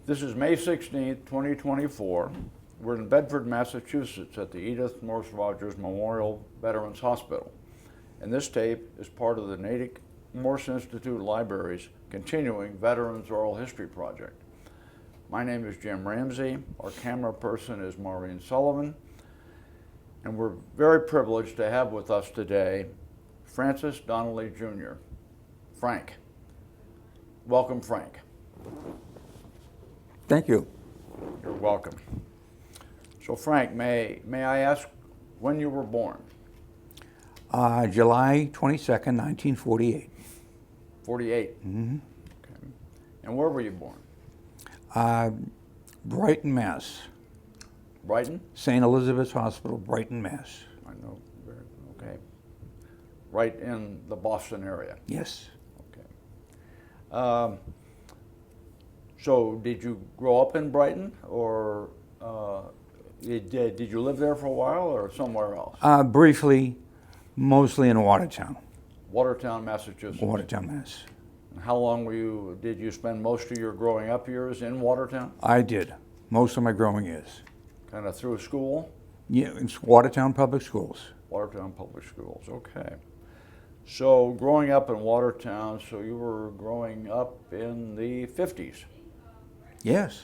This is May 16th, 2024. We're in Bedford, Massachusetts at the Edith Morse Rogers Memorial Veterans Hospital. And this tape is part of the Natick Morse Institute Library's continuing Veterans Oral History Project. My name is Jim Ramsey. Our camera person is Maureen Sullivan. And we're very privileged to have with us today Francis Donnelly Jr. Frank. Welcome, Frank. Thank you. You're welcome. So Frank, may I ask when you were born? July 22nd, 1948. 48. Mm-hmm. Okay. And where were you born? Brighton, Mass. Brighton? St. Elizabeth's Hospital, Brighton, Mass. I know. Okay. Right in the Boston area. Yes. Okay. So did you grow up in Brighton, or did you live there for a while, or somewhere else? Briefly, mostly in Watertown. Watertown, Massachusetts. Watertown, Mass. And how long did you spend most of your growing up years in Watertown? I did. Most of my growing years. Kind of through school? Yeah, it's Watertown Public Schools. Watertown Public Schools, okay. So growing up in Watertown, so you were growing up in the 50s. Yes.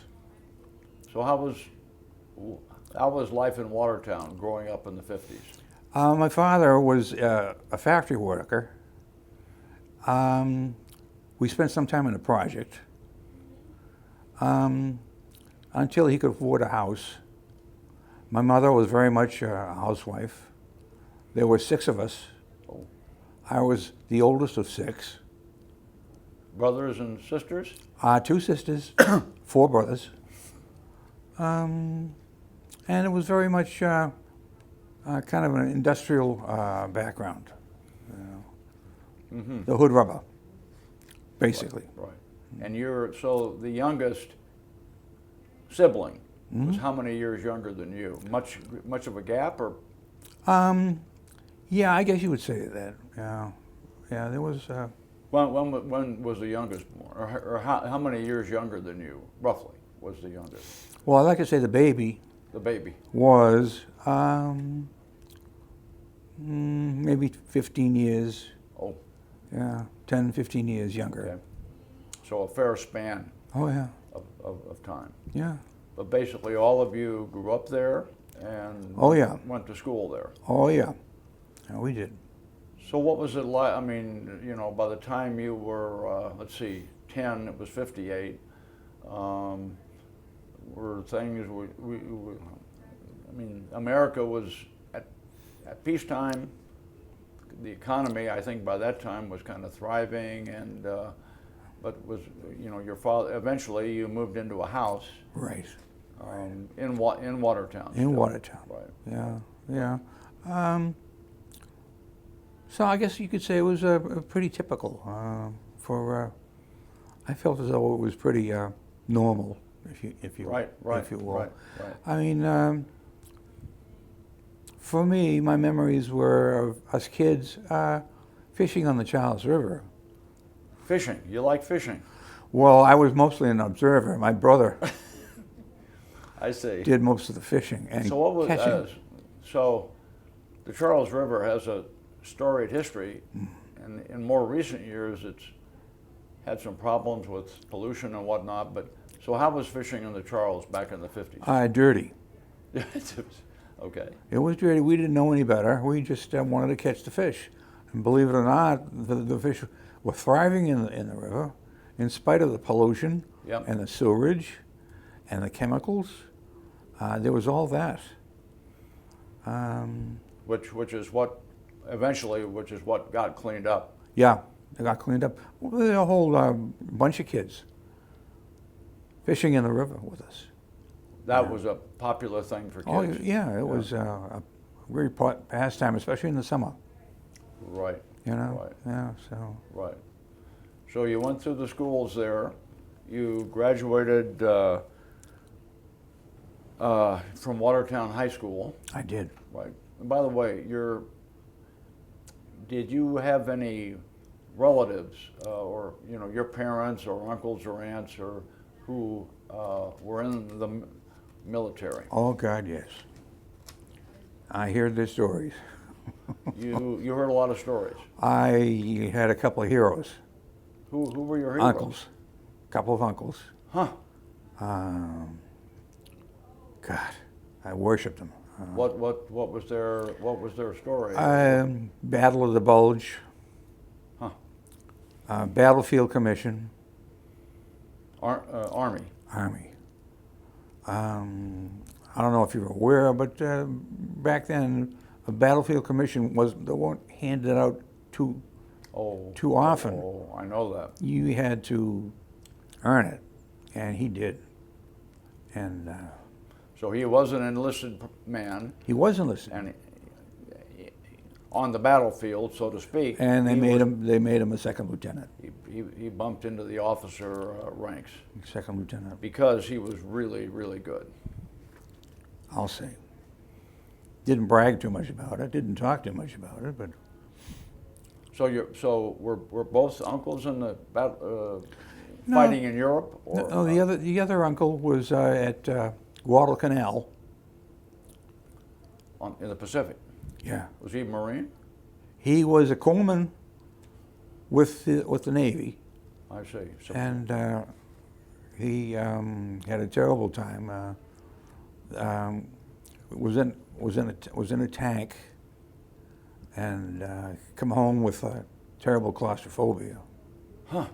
So how was life in Watertown growing up in the 50s? My father was a factory worker. We spent some time in the project until he could afford a house. My mother was very much a housewife. There were 6 of us. Oh. I was the oldest of 6. Brothers and sisters? 2 sisters, 4 brothers. And it was very much kind of an industrial background. You know. Mm-hmm. The hood rubber, basically. Right. And so the youngest sibling was how many years younger than you? Much of a gap, or? Yeah, I guess you would say that. Yeah, there was. When was the youngest born, or how many years younger than you, roughly, was the youngest? Well, I like to say the baby. The baby. Was maybe 15 years. Oh. Yeah, 10, 15 years younger. Okay. So a fair span. Oh yeah. Of time. Yeah. But basically, all of you grew up there and Oh yeah. went to school there. Oh yeah. Yeah, we did. So what was it like? I mean, by the time you were, 10, it was 58. Were things, America was at peacetime. The economy, I think, by that time was kind of thriving, and but was, your father, eventually you moved into a house. Right. In Watertown. In Watertown. Right. Yeah. So I guess you could say it was pretty typical for. I felt as though it was pretty normal, if you will. Right. I mean, for me, my memories were of us kids fishing on the Charles River. Fishing. You like fishing? Well, I was mostly an observer. My brother I see. did most of the fishing and So what was catching. So the Charles River has a storied history, and in more recent years it's had some problems with pollution and whatnot, but so how was fishing in the Charles back in the 50s? Dirty. Okay. It was dirty. We didn't know any better. We just wanted to catch the fish. And believe it or not, the fish were thriving in the river in spite of the pollution. Yep. And the sewage and the chemicals. There was all that. Which is what got cleaned up. Yeah, they got cleaned up. Well, there was a whole bunch of kids fishing in the river with us. That was a popular thing for kids. Oh, yeah, it was a very pastime, especially in the summer. Right. Right. Yeah, so. Right. So you went through the schools there. You graduated from Watertown High School. I did. Right. And by the way, did you have any relatives or your parents or uncles or aunts or who were in the military. Oh, God, yes. I hear the stories. You heard a lot of stories. I had a couple of heroes, Who were your heroes? uncles, a couple of uncles. Huh. God, I worshipped them. What was their story? Battle of the Bulge, Huh. Battlefield Commission, Army. Army. I don't know if you're aware, but back then, a Battlefield Commission they weren't handed out too often. Oh, I know that. You had to earn it, and he did. And So he was an enlisted man, he was enlisted. and on the battlefield, so to speak. And they he made him a second lieutenant. He bumped into the officer ranks Second lieutenant, because he was really, really good. I'll say. Didn't brag too much about it. Didn't talk too much about it, but So we're both uncles in the No. fighting in Europe, or no, the other uncle was at Guadalcanal. in the Pacific. Yeah, Was he a Marine? he was a coalman with the Navy, I see. So, and he had a terrible time. Was in a tank, and come home with terrible claustrophobia. huh.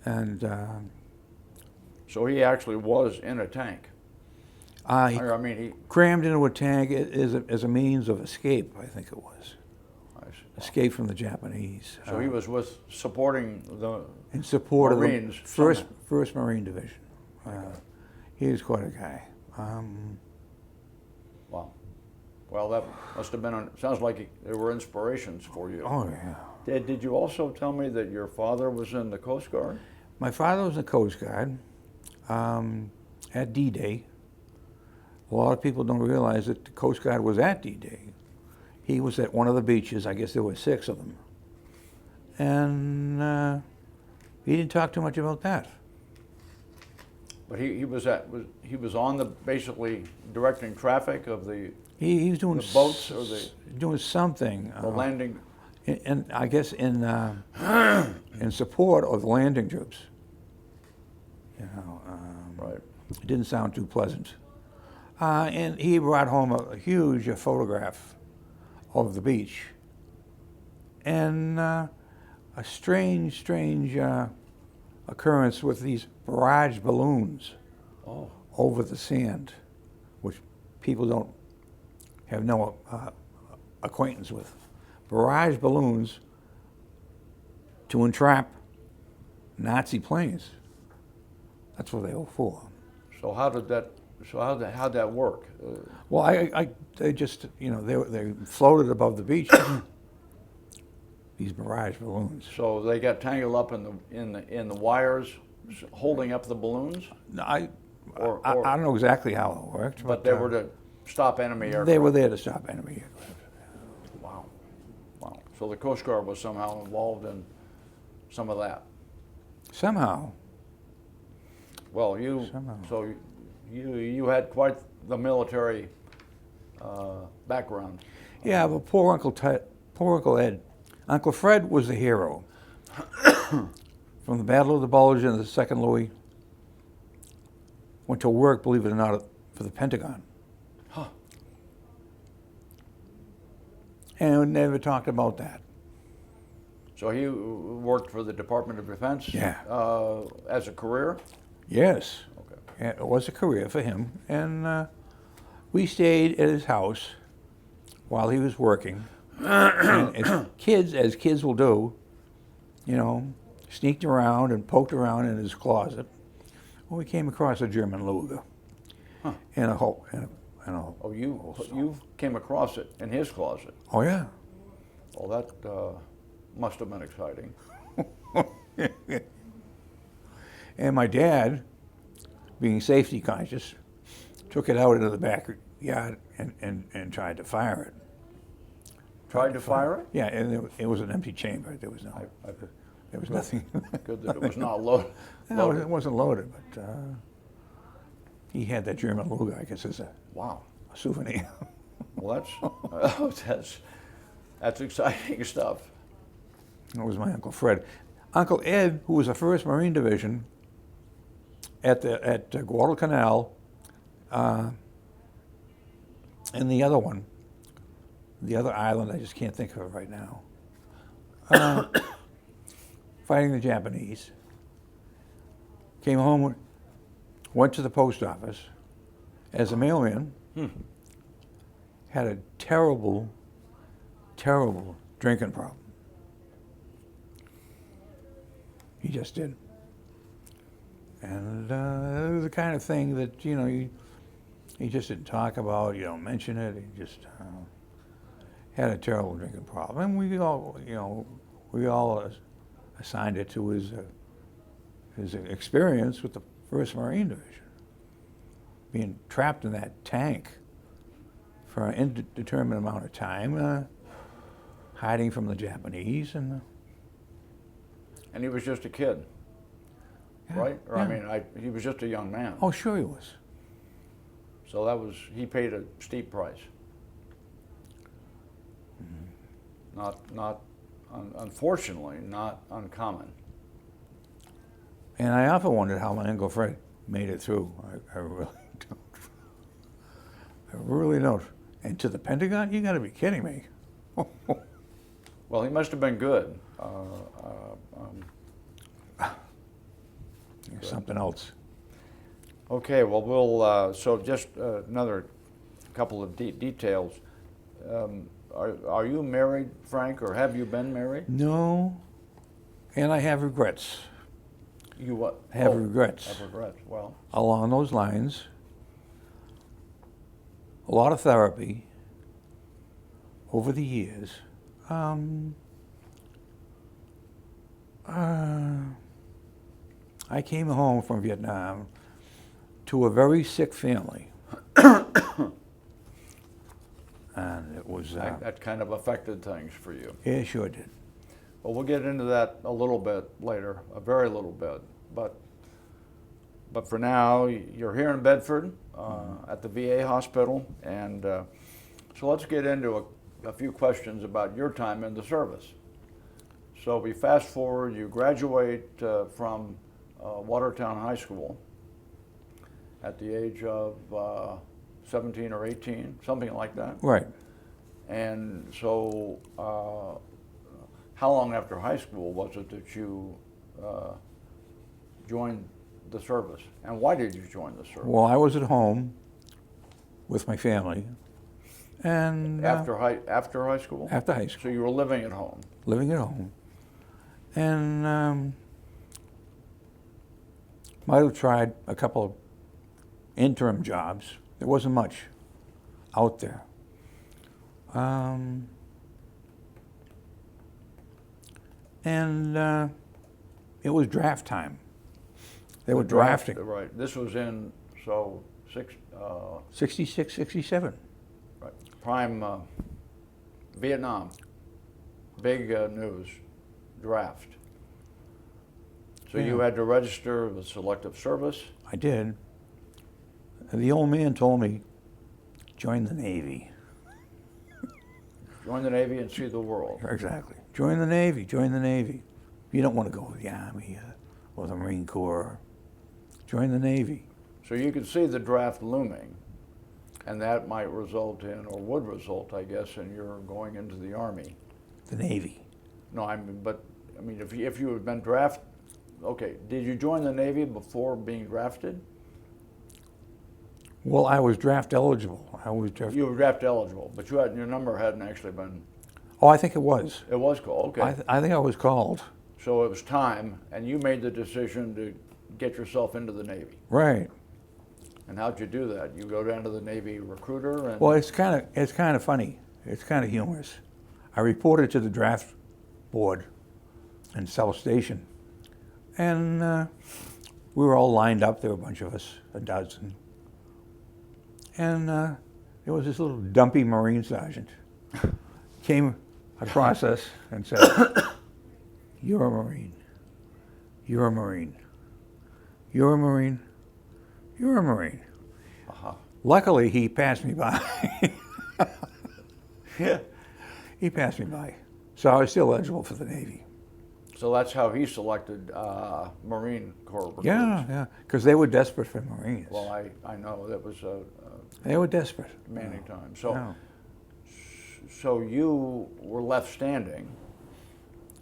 And So he actually was in a tank. he I mean, he. crammed into a tank as a means of escape, I think it was. I see. Escape from the Japanese. So he was supporting the in support Marines. of the First Marine Division. He was quite a guy. Wow. Well, that must have been. Sounds like there were inspirations for you. Oh yeah. Did you also tell me that your father was in the Coast Guard? My father was in the Coast Guard at D-Day. A lot of people don't realize that the Coast Guard was at D-Day. He was at one of the beaches. I guess there were 6 of them. And he didn't talk too much about that. But he was on the basically directing traffic of the He was doing boats or doing something. the landing. And I guess in support of the landing troops. You know, Right. it didn't sound too pleasant. And he brought home a huge photograph of the beach, and a strange occurrence with these barrage balloons Oh. over the sand, which people don't have no acquaintance with. Barrage balloons to entrap Nazi planes. That's what they were for. So how'd that work? Well, they just, they floated above the beach. These barrage balloons. So they got tangled up in the wires, holding up the balloons. I Or- don't know exactly how it worked, But they were to stop enemy aircraft. they were there to stop enemy aircraft. Wow. Wow. So the Coast Guard was somehow involved in some of that. Somehow. Well, Somehow. so you had quite the military background. Yeah, but poor Uncle Ed. Uncle Fred was the hero. From the Battle of the Bulge and the Second Louis, went to work, believe it or not, for the Pentagon. Huh. And never talked about that. So he worked for the Department of Defense. Yeah. As a career. Yes. Okay. Yeah, it was a career for him. And we stayed at his house while he was working. And as kids will do, sneaked around and poked around in his closet. Well, we came across a German Luger. Huh. And a hole. Oh, you came across it in his closet. Oh, yeah. Well, that must have been exciting. And my dad, being safety conscious, took it out into the backyard and tried to fire it. Tried to fire it? Yeah, and it was an empty chamber. There was nothing. Good that it was not loaded. No, it wasn't loaded, He had that German Luger, I guess, as a Wow. souvenir. Well, that's exciting stuff. That was my Uncle Fred. Uncle Ed, who was the 1st Marine Division at Guadalcanal, and the other one, the other island, I just can't think of it right now, fighting the Japanese. Came home, went to the post office as a mailman, had a terrible, terrible drinking problem. He just did. And it was the kind of thing that, you know, he just didn't talk about, you don't mention it, he just had a terrible drinking problem. And we all assigned it to his experience with the 1st Marine Division. Being trapped in that tank for an indeterminate amount of time, hiding from the Japanese, and he was just a kid, yeah, right? Or yeah. I mean, he was just a young man. Oh, sure he was. So he paid a steep price. Unfortunately, not uncommon. And I often wondered how my Uncle Fred made it through. I really don't. I really don't. And to the Pentagon? You got to be kidding me. Well, he must have been good. Something else. Okay, well, we'll so just another couple of details. Are you married, Frank, or have you been married? No, and I have regrets. You what? Have regrets. Have regrets. Well, along those lines, a lot of therapy over the years. I came home from Vietnam to a very sick family. And it was... that kind of affected things for you. It sure did. Well, we'll get into that a little bit later, a very little bit. But for now, you're here in Bedford at the VA hospital. And so let's get into a few questions about your time in the service. So we fast forward, you graduate from Watertown High School at the age of 17 or 18, something like that. Right. And so how long after high school was it that you joined the service? And why did you join the service? Well, I was at home with my family. And After high school? after high school, So you were living at home. living at home. And might have tried a couple of interim jobs. There wasn't much out there. And it was draft time. They were drafting. Right. This was in 66, 67. right, prime Vietnam. Big news. Draft. So you Yeah. had to register with Selective Service. I did. And the old man told me, join the Navy. Join the Navy and see the world. Exactly. Join the Navy, join the Navy. You don't want to go with the Army or the Marine Corps. Join the Navy. So you could see the draft looming, and that might result in, or would result, I guess, in your going into the Army. The Navy. No, I mean, if you had been drafted, okay, did you join the Navy before being drafted? Well, I was draft eligible. You were draft eligible, but your number hadn't actually been. Oh, I think it was. It was called. Okay. I think I was called. So it was time, and you made the decision to get yourself into the Navy. Right. And how'd you do that? You go down to the Navy recruiter and. Well, it's kind of funny. It's kind of humorous. I reported to the draft board in South Station, and we were all lined up. There were a bunch of us, a dozen, and there was this little dumpy Marine sergeant came across us and said, "You're a Marine. You're a Marine. You're a Marine. You're a Marine." Uh-huh. Luckily, he passed me by. Yeah. He passed me by. So I was still eligible for the Navy. So that's how he selected Marine Corps recruits. Yeah, because they were desperate for Marines. Well, I know that was They were desperate. many times. So, Yeah. so you were left standing.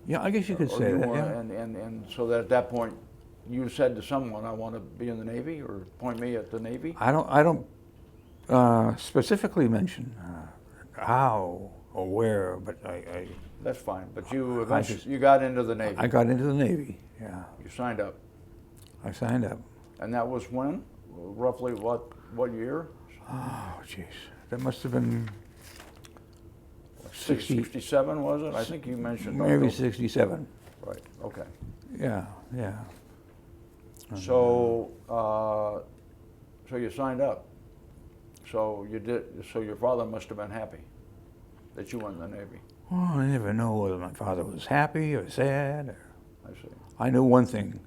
Yeah, I guess you could or say you that. were- Yeah. and so that at that point, you said to someone, "I want to be in the Navy," or point me at the Navy. I don't specifically mention how or where, but I That's fine. But you eventually just- you got into the Navy. I got into the Navy. Yeah, You signed up, I signed up. and that was when, roughly what year? Oh, jeez, that must have been 60, 67 was it? I think you mentioned maybe October. 67. Right. Okay. Yeah, yeah. So so you signed up. So you did. So your father must have been happy that you went in the Navy. Oh, I never know whether my father was happy or sad. Or, I see. I knew one thing: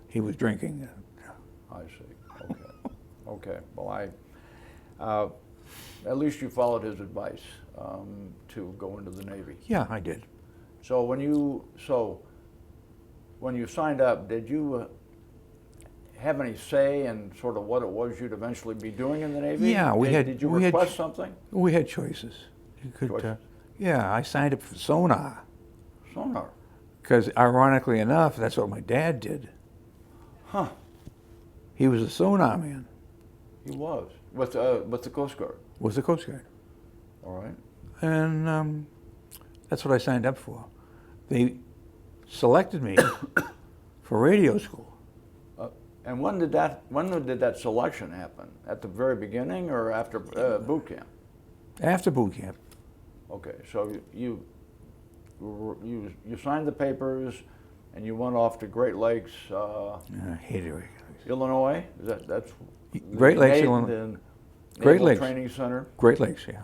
he was drinking. I see. Okay. Okay. Well, at least you followed his advice to go into the Navy. Yeah, I did. So when you signed up, did you have any say in sort of what it was you'd eventually be doing in the Navy? Yeah, Did you request something? We had choices. You could. Choices. Yeah, I signed up for sonar Sonar. because, ironically enough, that's what my dad did. Huh. He was a sonar man. He was with the Coast Guard. Was the Coast Guard. All right. And that's what I signed up for. They selected me for radio school. And when did that selection happen? At the very beginning or after boot camp? After boot camp. Okay, so you signed the papers, and you went off to Great Lakes, I hated it. Illinois. That's Great Lakes, the Illinois. the Great Naval Lakes. Training Center Great Lakes, yeah.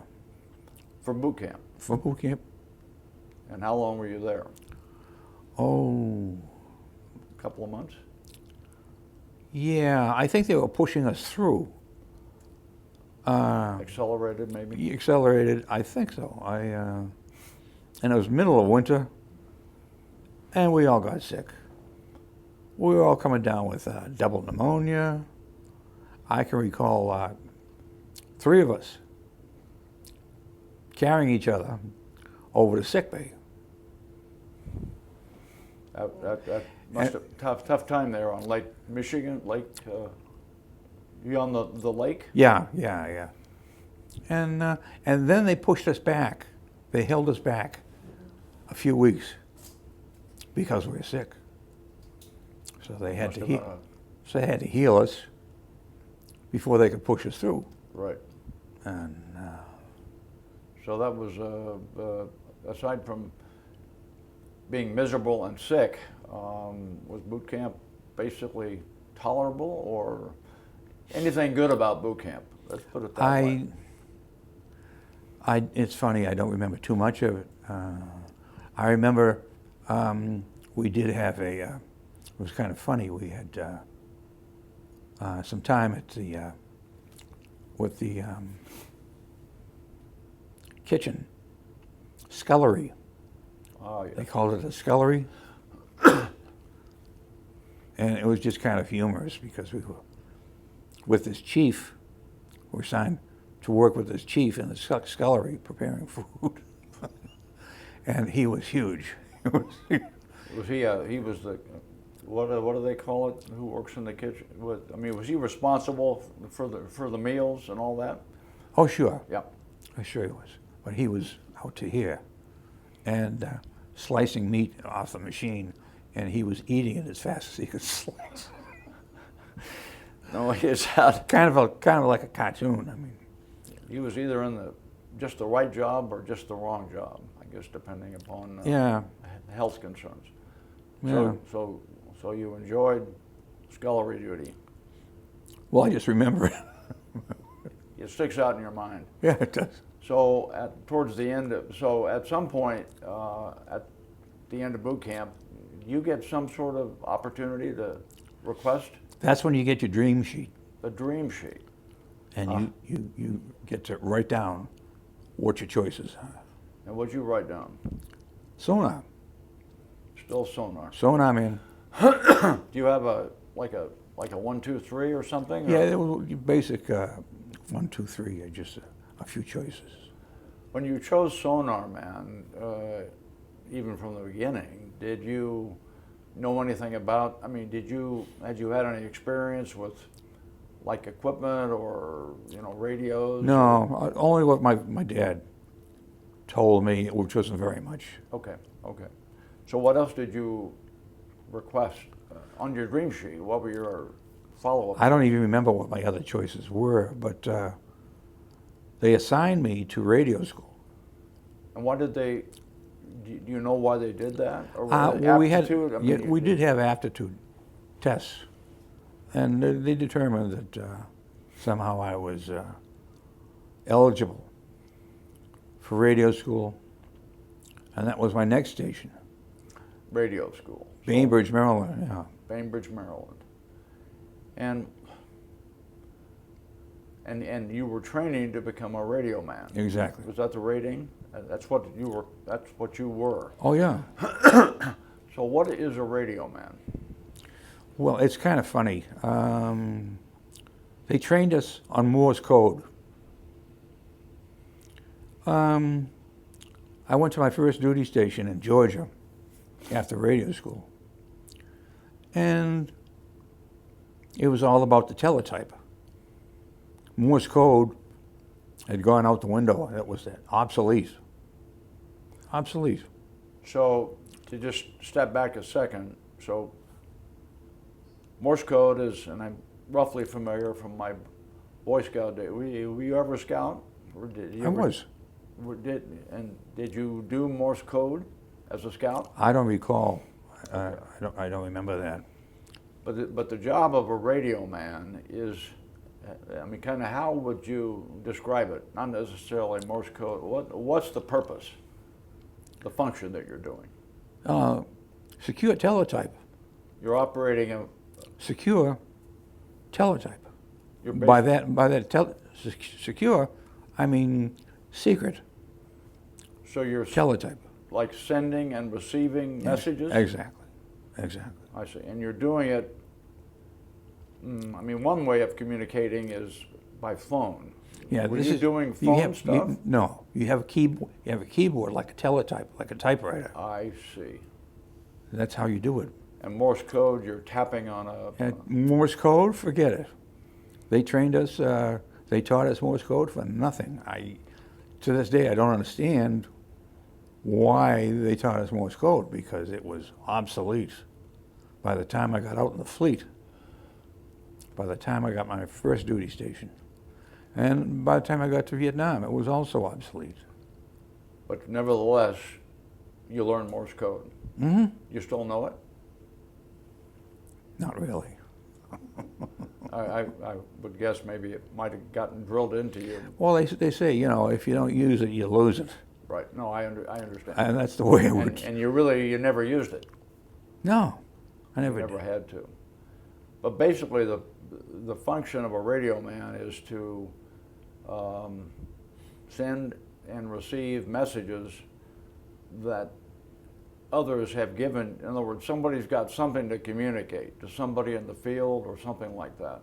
for boot camp. For boot camp. And how long were you there? Oh, A couple of months. yeah. I think they were pushing us through. Accelerated, maybe. Accelerated, I think so. And it was middle of winter, and we all got sick. We were all coming down with double pneumonia. I can recall 3 of us carrying each other over to sick bay. That must have tough time there on Lake Michigan. You on the lake? Yeah. And then they pushed us back. They held us back a few weeks because we were sick. So they had Must to have, so they had to heal us before they could push us through. Right. And So that was aside from being miserable and sick, was boot camp basically tolerable, or anything good about boot camp? Let's put it that way. It's funny, I don't remember too much of it. I remember we did have it was kind of funny, we had some time at with the kitchen, scullery. Oh, yeah. They called it a scullery. And it was just kind of humorous because we were with this chief. We were assigned to work with this chief in the scullery preparing food. And he was huge. Was he? He was the. What do they call it? Who works in the kitchen? Was he responsible for the meals and all that? Oh, sure. Yeah. I'm sure he was. But he was out to here and slicing meat off the machine, and he was eating it as fast as he could slice. No, it's out. kind of like a cartoon. I mean, He was either in just the right job or just the wrong job, I guess, depending upon yeah. health concerns. Yeah. So you enjoyed scullery duty. Well, I just remember it. It sticks out in your mind. Yeah, it does. So towards the end, at some point at the end of boot camp, you get some sort of opportunity to request That's when you get your dream sheet. the dream sheet. and you get to write down what your choices are. And what'd you write down? Sonar. Still sonar. Sonar, man. Do you have a 1, 2, 3 or something? Yeah, Or it was your basic 1, 2, 3, just a few choices. when you chose sonar, man, even from the beginning, did you know anything about? I mean, had you had any experience with like equipment or radios? No, only what my dad told me, which wasn't very much. Okay. So what else did you request on your dream sheet? What were your follow-up? I don't even remember what my other choices were, but they assigned me to radio school. And why did they? Do you know why they did that? Or Well, we had, aptitude? I yeah, mean, we did have aptitude tests, and they determined that somehow I was eligible for radio school, and that was my next station, radio school. Bainbridge, Maryland. Yeah. Bainbridge, Maryland. And you were training to become a radio man. Exactly. Was that the rating? That's what you were. That's what you were. Oh yeah. So what is a radio man? Well, it's kind of funny. They trained us on Morse code. I went to my first duty station in Georgia after radio school, and it was all about the teletype. Morse code had gone out the window. It was obsolete. Obsolete. So to just step back a second, so Morse code is, and I'm roughly familiar from my Boy Scout day. Were you ever a scout? Or did you I ever, was. Did you do Morse code as a scout? I don't recall. I don't remember that. But the job of a radio man is, I mean, kind of how would you describe it? Not necessarily Morse code. What's the purpose, the function that you're doing? Secure teletype. You're operating a. Secure teletype. You're By that secure, I mean secret So you're teletype. like sending and receiving messages? Exactly. I see. And you're doing it, I mean, one way of communicating is by phone. Yeah, Were you doing phone stuff? No, you have a keyboard. You have a keyboard like a teletype, like a typewriter. I see. That's how you do it. And Morse code, you're tapping on a. And Morse code, forget it. They trained us. They taught us Morse code for nothing. To this day, I don't understand why they taught us Morse code, because it was obsolete by the time I got out in the fleet. By the time I got my first duty station, and by the time I got to Vietnam, it was also obsolete. But nevertheless, you learn Morse code. Mm-hmm. You still know it? Not really. I would guess maybe it might have gotten drilled into you. Well, they say, if you don't use it, you lose it. Right. No, I understand. And that's the way it works. And you never used it. No, I You never never did. had to. But basically, the function of a radio man is to send and receive messages that others have given. In other words, somebody's got something to communicate to somebody in the field or something like that.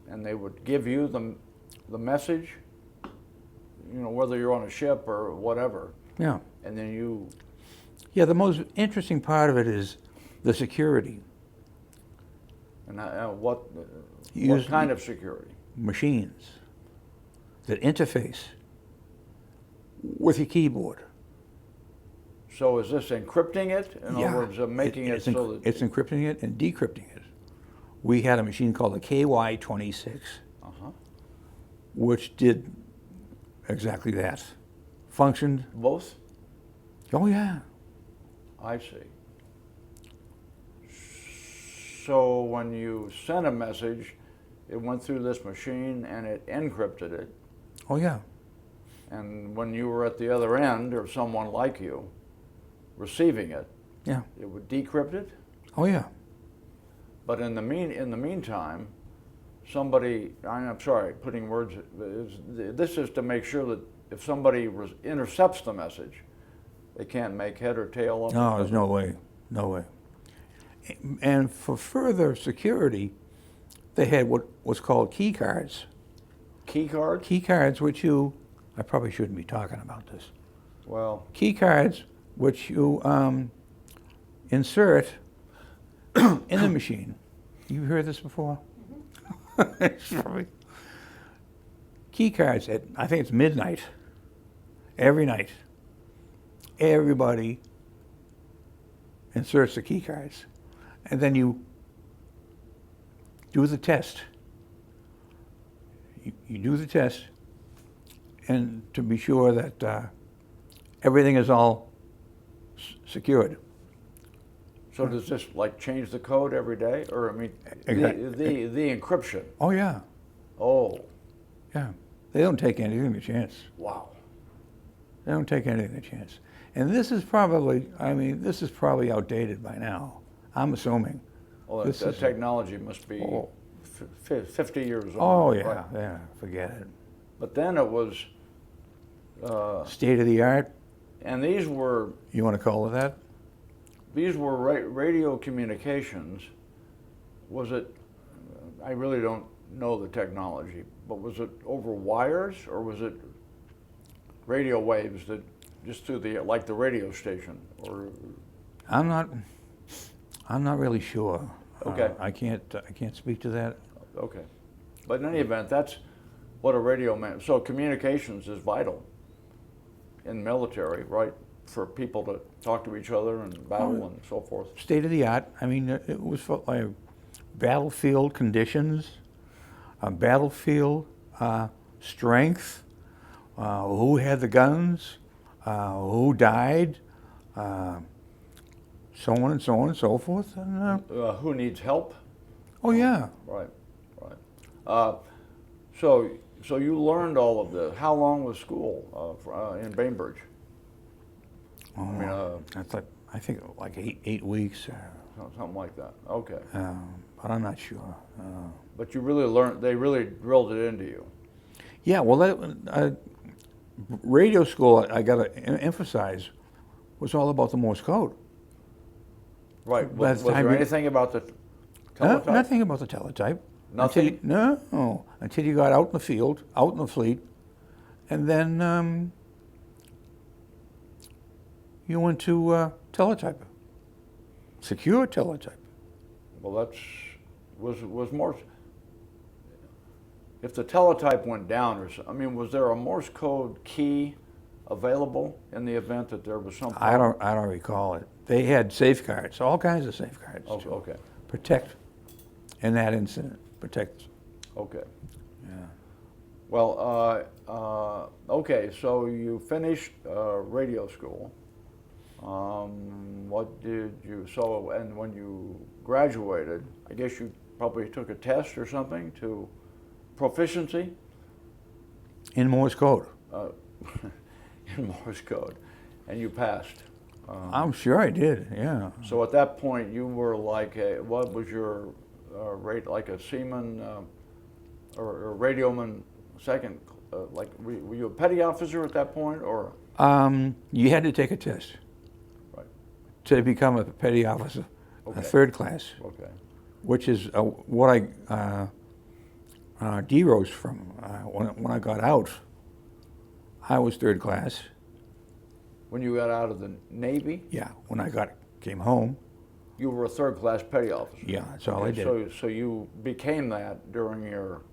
And they would give you the message, whether you're on a ship or whatever. Yeah. And then you. Yeah, the most interesting part of it is the security. And what Use kind of security? Machines that interface with your keyboard. So is this encrypting it? In other words, making it so that it's encrypting it and decrypting it. We had a machine called the KY-26, which did exactly that. Functioned. both? Oh yeah. I see. So when you sent a message, it went through this machine and it encrypted it. Oh yeah. And when you were at the other end, or someone like you, receiving it, Yeah. it would decrypt it. Oh yeah. But in the meantime, somebody, I'm sorry, putting words, this is to make sure that if somebody intercepts the message, they can't make head or tail of it? No, there's no way, no way. And for further security, they had what was called key cards. Key cards? Key cards which I probably shouldn't be talking about this. Well, Key cards which you insert in the machine. You've heard this before? It's probably- Key cards at, I think it's midnight, every night. Everybody inserts the key cards. And then you do the test. You do the test, and to be sure that everything is all secured. so does this like change the code every day? Or I mean, the encryption? Oh yeah, Oh, yeah. They don't take anything a chance. wow. They don't take anything a chance. And this is probably, this is probably outdated by now. I'm assuming. Well, This that is- technology must be Oh. 50 years old. Oh yeah, right? yeah. Forget it. But then it was, State of the art. and these were You want to call it that? radio communications. Was it, I really don't know the technology, but was it over wires or was it radio waves that just through like the radio station? Or I'm not really sure. Okay. I can't speak to that. okay, but in any event, that's what a radio man. So communications is vital in military, right? For people to talk to each other and battle and so forth. State of the art. It was for like battlefield conditions, battlefield strength, who had the guns, who died, so on and so on and so forth. And Who needs help? oh yeah, Right, right. So you learned all of this. How long was school in Bainbridge? I think like 8 weeks, Something like that. Okay. but I'm not sure. But you really learned. They really drilled it into you. Yeah, well, radio school, I got to emphasize, was all about the Morse code. Right. By Was the time there you- anything about the teletype? Nothing about the teletype. Nothing? Until you got out in the field, out in the fleet, and then you went to teletype, secure teletype. Well, was Morse. If the teletype went down, was there a Morse code key available in the event that there was something? I don't recall it. They had safeguards, all kinds of safeguards Oh, to okay. protect in that incident. Protect. Okay. Yeah. Well, okay. So you finished radio school. What did you? So, and when you graduated, I guess you probably took a test or something to proficiency In Morse code. in Morse code, and you passed. I'm sure I did. Yeah. So at that point, you were like, what was your rate? Like a seaman or a radioman? Second, like were you a petty officer at that point, or? You had to take a test. Right. To become a petty officer, Okay. a third class, Okay. which is what I derose from. When I got out, I was third class. When you got out of the Navy, Yeah, when I came home, you were a third class petty officer. yeah, that's all I did. So you became that during your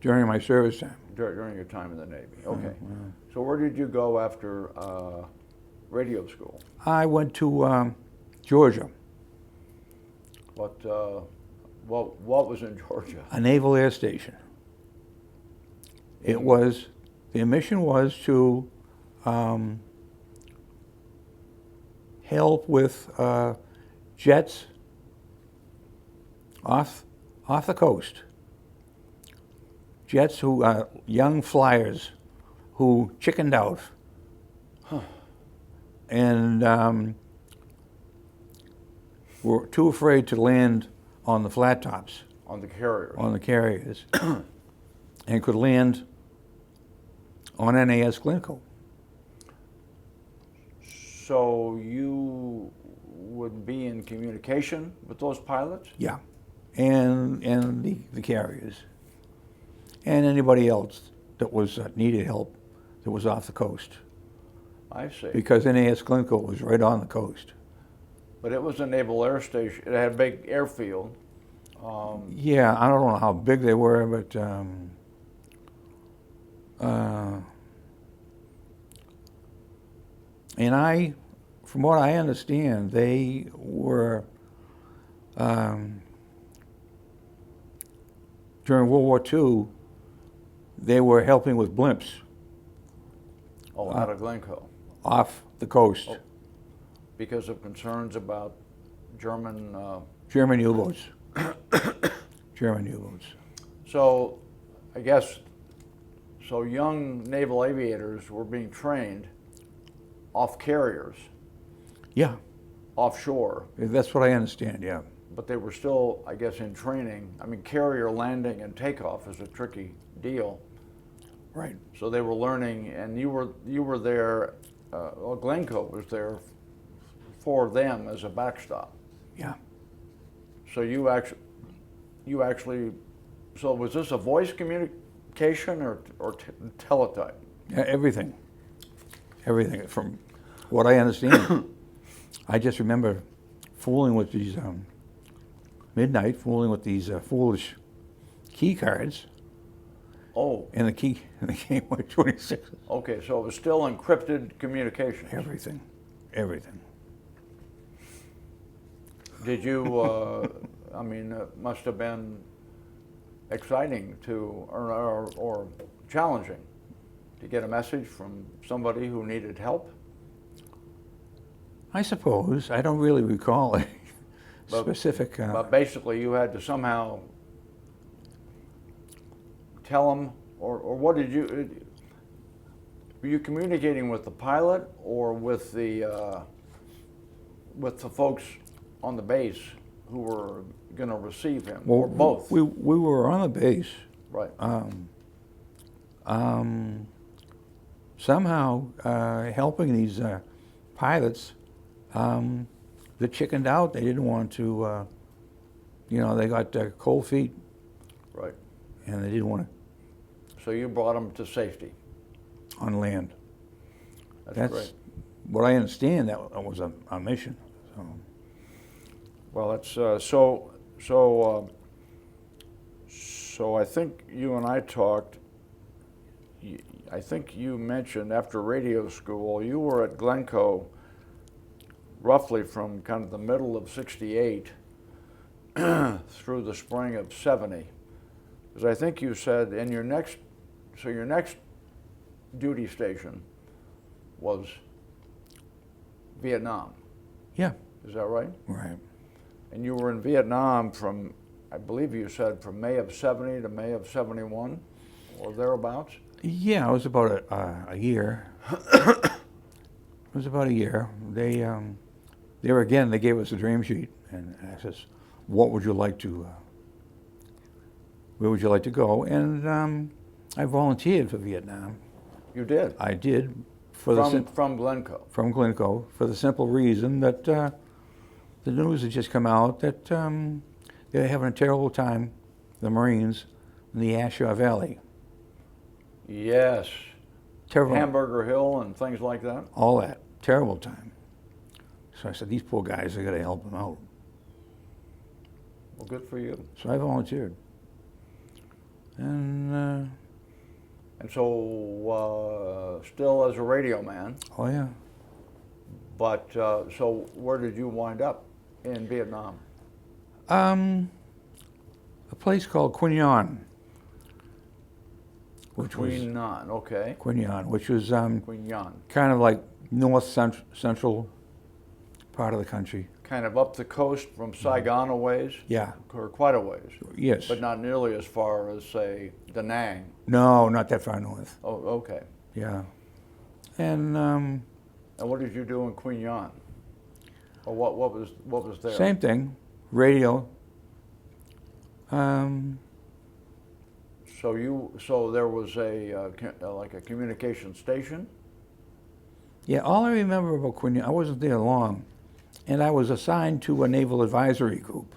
During my service time. during your time in the Navy. Okay. So where did you go after radio school? I went to Georgia, What was in Georgia? a naval air station. The mission was to help with jets off the coast. Jets who young flyers who chickened out and were too afraid to land on the flat tops. On the carriers. on the carriers, and could land on NAS Glencoe. So you would be in communication with those pilots? Yeah, and the carriers, and anybody else that was needed help that was off the coast, I see. because NAS Glencoe was right on the coast. But it was a naval air station. It had a big airfield. Yeah, I don't know how big they were, but and from what I understand, they were during World War II. They were helping with blimps Out of Glencoe. off the coast, Because of concerns about German. German U-boats. German U-boats. So, I guess, so young naval aviators were being trained off carriers, Yeah, offshore, that's what I understand. Yeah, but they were still, I guess, in training. I mean, carrier landing and takeoff is a tricky deal. right. So they were learning, and you were there. Glencoe was there for them as a backstop. Yeah. So you actually, so was this a voice communication or teletype? Yeah, everything. Everything. From what I understand, I just remember fooling with these foolish key cards, Oh, and the game was 26. okay. So it was still encrypted communication. Everything. Everything. Did you? I mean, it must have been exciting or challenging to get a message from somebody who needed help. I suppose. I don't really recall a But- specific. But basically, you had to somehow tell them, or what did you? Were you communicating with the pilot or with the folks on the base who were going to receive him, or both? We were on the base. Right. Somehow helping these pilots that chickened out. They didn't want to, they got cold feet, Right. and they didn't want So you brought them to safety. to on land. That's great. What I understand. That was a mission. So. Well, that's so I think you and I talked. I think you mentioned after radio school you were at Glencoe roughly from kind of the middle of '68 through the spring of '70. Because I think you said in your next duty station was Vietnam. Yeah. Is that right? Right. And you were in Vietnam from, I believe you said, from May of '70 to May of '71, or thereabouts? Yeah, it was about a year. It was about a year. They gave us a dream sheet and asked us, "What would you like to? Where would you like to go?" And I volunteered for Vietnam. You did? I did From Glencoe? from Glencoe for the simple reason that the news had just come out that they're having a terrible time, the Marines, in the Ashaw Valley. Yes. Terrible. Hamburger Hill and things like that? All that. Terrible time. So I said, these poor guys, I got to help them out. Well, good for you. So I volunteered. And, so, still as a radio man, oh yeah. but so where did you wind up in Vietnam? A place called Quy Nhon, which was Queen Nan, okay. Quy Nhon, which was Queen Yan. kind of like central part of the country. Kind of up the coast from Saigon a ways? Yeah. Or quite a ways? Yes. But not nearly as far as, say, Da Nang. No, not that far north. Oh, okay. Yeah. And And what did you do in Queen Yan? Or what was there? same thing, radio. So there was like a communication station? Yeah, all I remember about Quinion, I wasn't there long, and I was assigned to a Naval Advisory Group,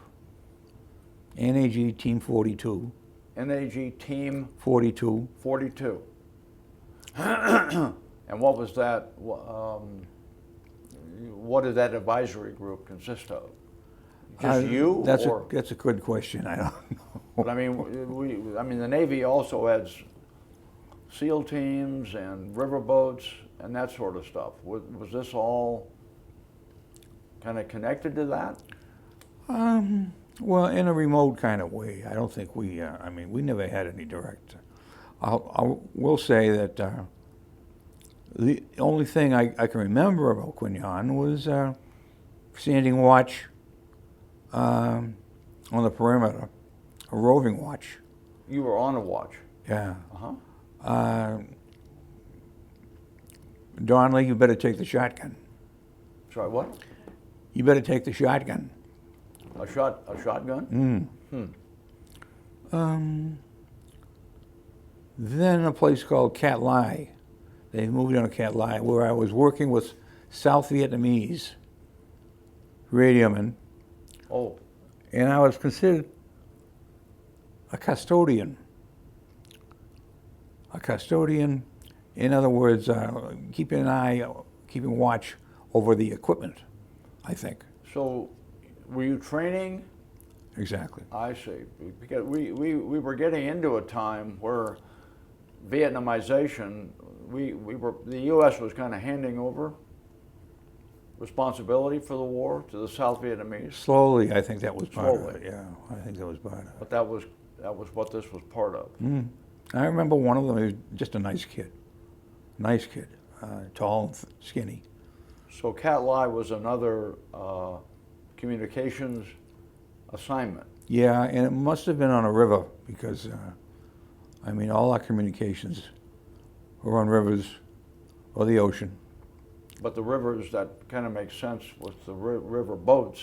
NAG Team 42. NAG Team 42. 42. And what was that? What did that advisory group consist of? Just you? That's or, that's a good question. I don't know. but I mean, the Navy also has SEAL teams and riverboats and that sort of stuff. Was this all kind of connected to that? Well, in a remote kind of way. I don't think we. I mean, we never had any direct. I will say that the only thing I can remember about Quinion was standing watch on the perimeter, a roving watch. You were on a watch. Yeah. Uh-huh. Donnelly, you better take the shotgun. Sorry, what? You better take the shotgun. A shotgun? Then a place called Cat Lai. They moved on to Cat Lai, where I was working with South Vietnamese radiomen, Oh, and I was considered a custodian. A custodian, in other words, keeping watch over the equipment, I think. so were you training? Exactly. I see. Because we were getting into a time where Vietnamization, the U.S. was kind of handing over responsibility for the war to the South Vietnamese. Slowly, I think that was part of Slowly. it. Yeah, I think that was part of it. But that was what this was part of. I remember one of them, he was just a nice kid. Nice kid, tall and skinny. So Cat Lai was another communications assignment. Yeah, and it must have been on a river because, I mean, all our communications were on rivers or the ocean. But the rivers, that kind of makes sense with the river boats.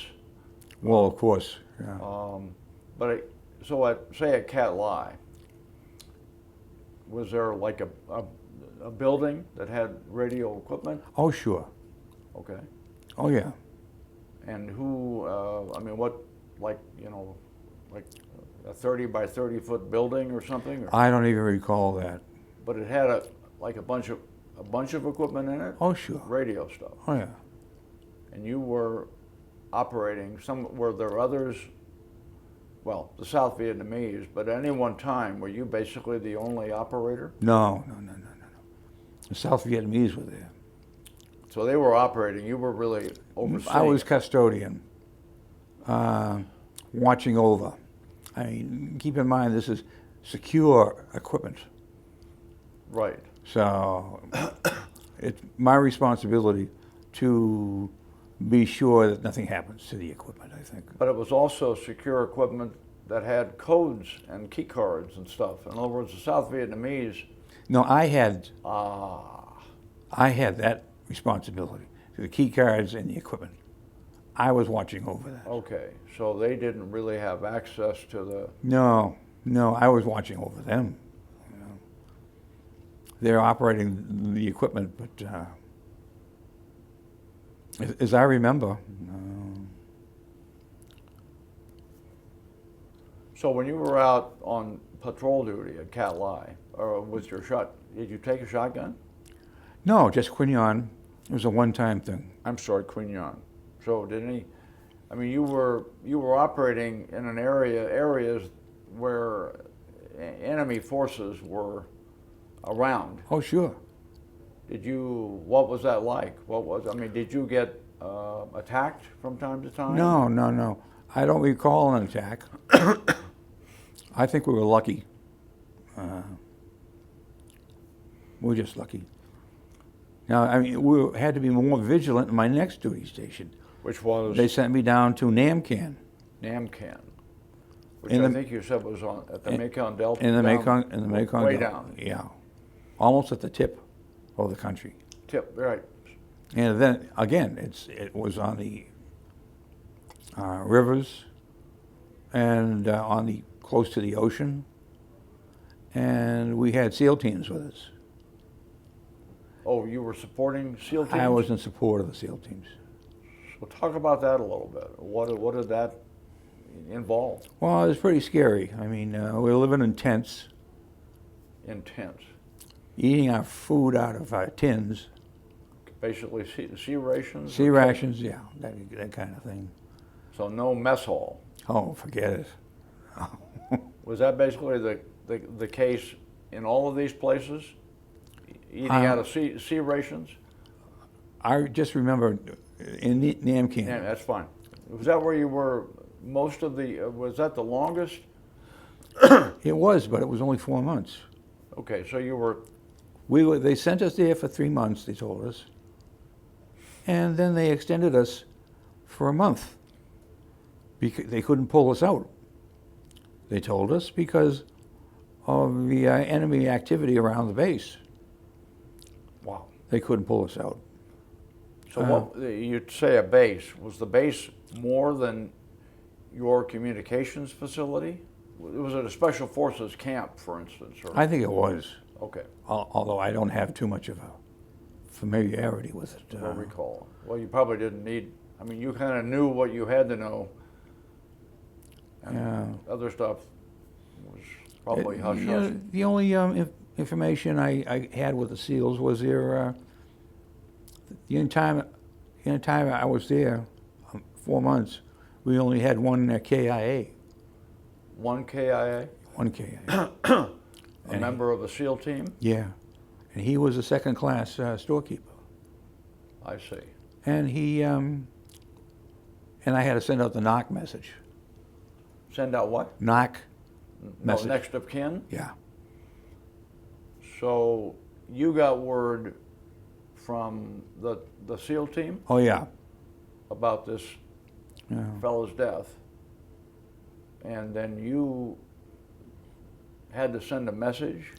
Well, of course, yeah. Say at Cat Lai, was there like a building that had radio equipment? Oh, sure. Okay. Oh, yeah. And who, what, like a 30 by 30 foot building or something? Or, I don't even recall that. but it had a bunch of equipment in it? Oh, sure. Radio stuff. Oh, yeah. And you were operating were there others? Well, the South Vietnamese, but at any one time, were you basically the only operator? No. The South Vietnamese were there. So they were operating, you were really overseeing. I was custodian, watching over. I mean, keep in mind, this is secure equipment. Right. So it's my responsibility to be sure that nothing happens to the equipment, I think. But it was also secure equipment that had codes and key cards and stuff. In other words, the South Vietnamese. No, I had that responsibility, the key cards and the equipment. I was watching over that. Okay, so they didn't really have access to the. No, I was watching over them. You know. They're operating the equipment, but as I remember. So when you were out on patrol duty at Cat Lai, or did you take a shotgun? No, just Quinion. It was a one-time thing. I'm sorry, Quinion. So you were operating in areas where enemy forces were around. Oh, sure. What was that like? Did you get attacked from time to time? No. I don't recall an attack. I think we were lucky. We were just lucky. Now, I mean, we had to be more vigilant in my next duty station. Which was? They sent me down to Namcan. Namcan. Which I think you said was at the Mekong Delta. In the Mekong. Way Delta. down. Yeah. Almost at the tip of the country. Tip, right. And then, again, it was on the rivers and on the close to the ocean, and we had SEAL teams with us. Oh, you were supporting SEAL teams? I was in support of the SEAL teams. So talk about that a little bit. What did that involve? Well, it was pretty scary. I mean, we were living in tents, In tents. eating our food out of our tins. Basically sea rations? Sea rations, yeah, that kind of thing. So no mess hall. Oh, forget it. Was that basically the case in all of these places? Eating out of sea rations? I just remember in Namcan. Yeah, that's fine. Was that where you were most of the, was that the longest? It was, but it was only 4 months. Okay, so you were, They sent us there for 3 months, they told us. And then they extended us for a month. Because they couldn't pull us out. They told us because of the enemy activity around the base. wow. They couldn't pull us out. So what, you'd say a base, was the base more than your communications facility? Was it a special forces camp, for instance? Or? I think it was, Okay, although I don't have too much of a familiarity with it. I don't recall. Well, you probably didn't need, I mean, you kind of knew what you had to know. And Yeah. other stuff was probably hush You know, hush. the only information I had with the SEALs was the entire time I was there, 4 months, we only had one KIA. One KIA, One KIA. a member of the SEAL team? Yeah. And he was a second class storekeeper. I see. And and I had to send out the knock message. Send out what? Knock message. No, next of kin? Yeah. So you got word from the SEAL team Oh, yeah. about this Yeah. fellow's death, and then you had to send a message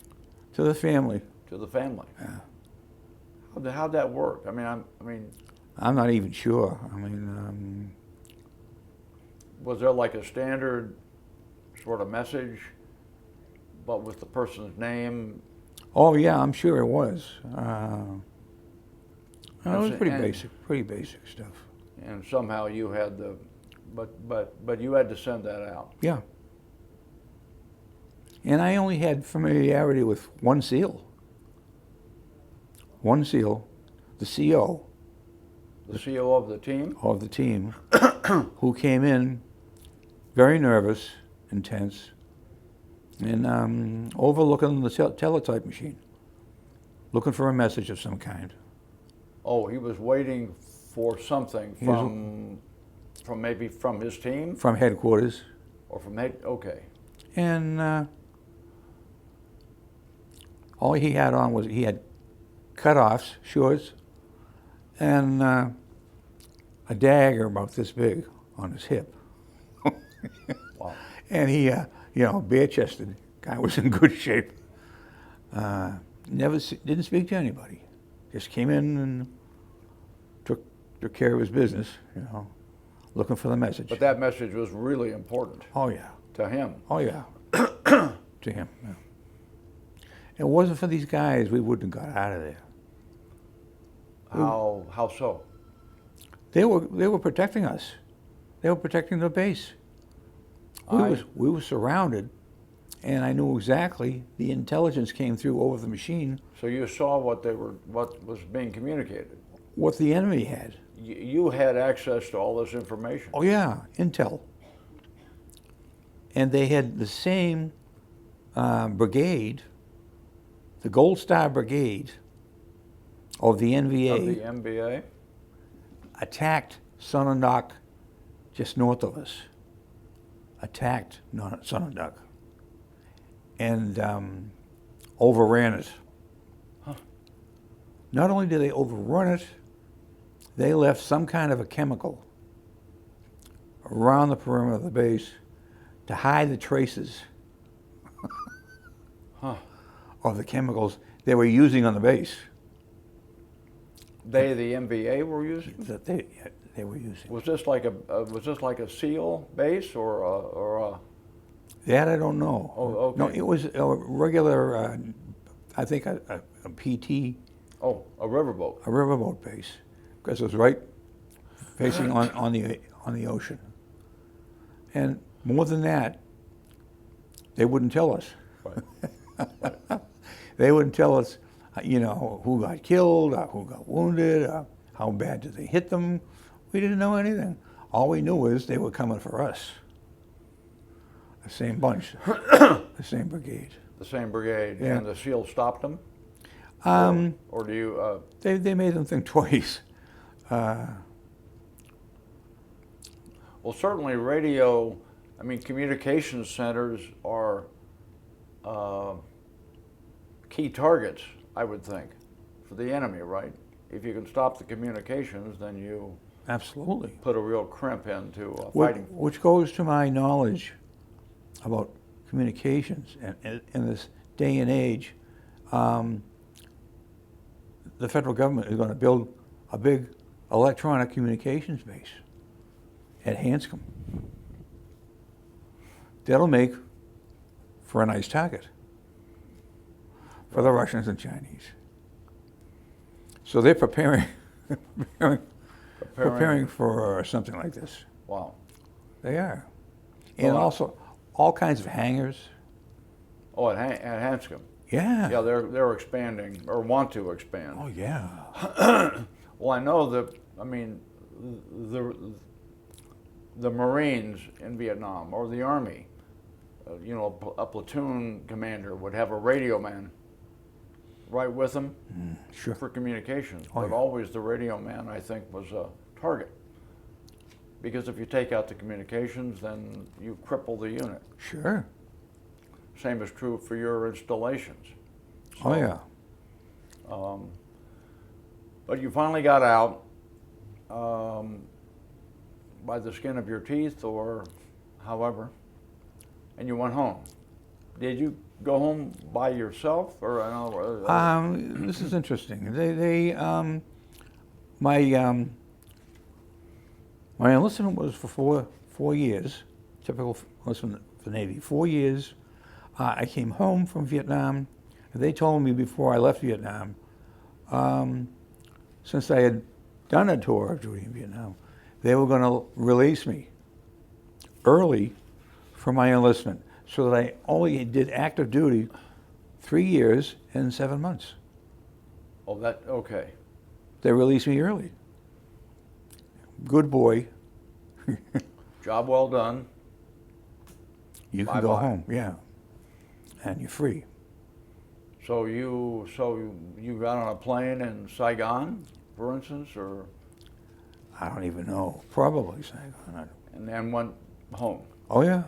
To the family. to the family. Yeah. How'd that work? I mean, I'm not even sure. I mean, was there like a standard sort of message, but with the person's name? oh, yeah, I'm sure it was. It was And- pretty basic stuff. And somehow you had but you had to send that out. Yeah. And I only had familiarity with one SEAL. One SEAL, the CO The CO of the team? of the team, who came in very nervous and tense and overlooking the teletype machine, looking for a message of some kind. Oh, he was waiting for something He was- from maybe from his team From headquarters. or from okay. And all he had on was he had cutoffs, shorts, and a dagger about this big on his hip. Wow. And he, bare-chested. Guy was in good shape. Didn't speak to anybody. Just came in and took care of his business, looking for the message. But that message was really important Oh, yeah. to him. Oh, yeah. To him, yeah. It wasn't for these guys, we wouldn't have got out of there. How so? They were protecting us. They were protecting the base. We were surrounded, and I knew exactly the intelligence came through over the machine So you saw what was being communicated. what the enemy had. You had access to all this information. Oh yeah, intel. And they had the same brigade, the Gold Star Brigade of the NVA, Of the MBA? attacked Sonondak just north of us. Attacked Sonondak and overran it. Huh. Not only did they overrun it, they left some kind of a chemical around the perimeter of the base to hide the traces Huh. of the chemicals they were using on the base They, the MBA, were using? that they were using. Was this like a SEAL base or a That I don't know. Oh, okay. No, it was a regular, I think a PT, Oh, a riverboat. a riverboat base, because it was right facing on the ocean. And more than that, they wouldn't tell us. Right. They wouldn't tell us, who got killed, who got wounded, how bad did they hit them. We didn't know anything. All we knew is they were coming for us. The same bunch, the same brigade. The same brigade. Yeah. And the SEAL stopped them? Or do you... They made them think twice. Well, certainly radio, communications centers are key targets, I would think, for the enemy, right? If you can stop the communications, then you Absolutely. put a real crimp into fighting. Which goes to my knowledge about communications. And in this day and age, the federal government is going to build a big electronic communications base at Hanscom. That'll make for a nice target for the Russians and Chinese. So they're preparing for something like this. Wow. They are. And Well, also all kinds of hangars. Oh, at Hanscom. Yeah. Yeah, they're expanding, or want to expand. Oh, yeah. Well, I know that, the Marines in Vietnam, or the Army, a platoon commander would have a radio man right with them Sure. for communications. Oh, But yeah. always the radio man, I think, was a target. Because if you take out the communications, then you cripple the unit. Sure. Same is true for your installations. Oh, yeah. But you finally got out by the skin of your teeth, or however, and you went home. Did you go home by yourself, or This is interesting. My enlistment was for 4 years, typical enlistment for the Navy. 4 years. I came home from Vietnam. They told me before I left Vietnam, since I had done a tour of duty in Vietnam, they were going to release me early for my enlistment, so that I only did active duty 3 years and 7 months. Oh, that okay. They released me early. Good boy. Job well done. You can go Bye-bye. home, yeah, and you're free. So you got on a plane in Saigon, for instance, or I don't even know. Probably Saigon. and then went home, Oh yeah.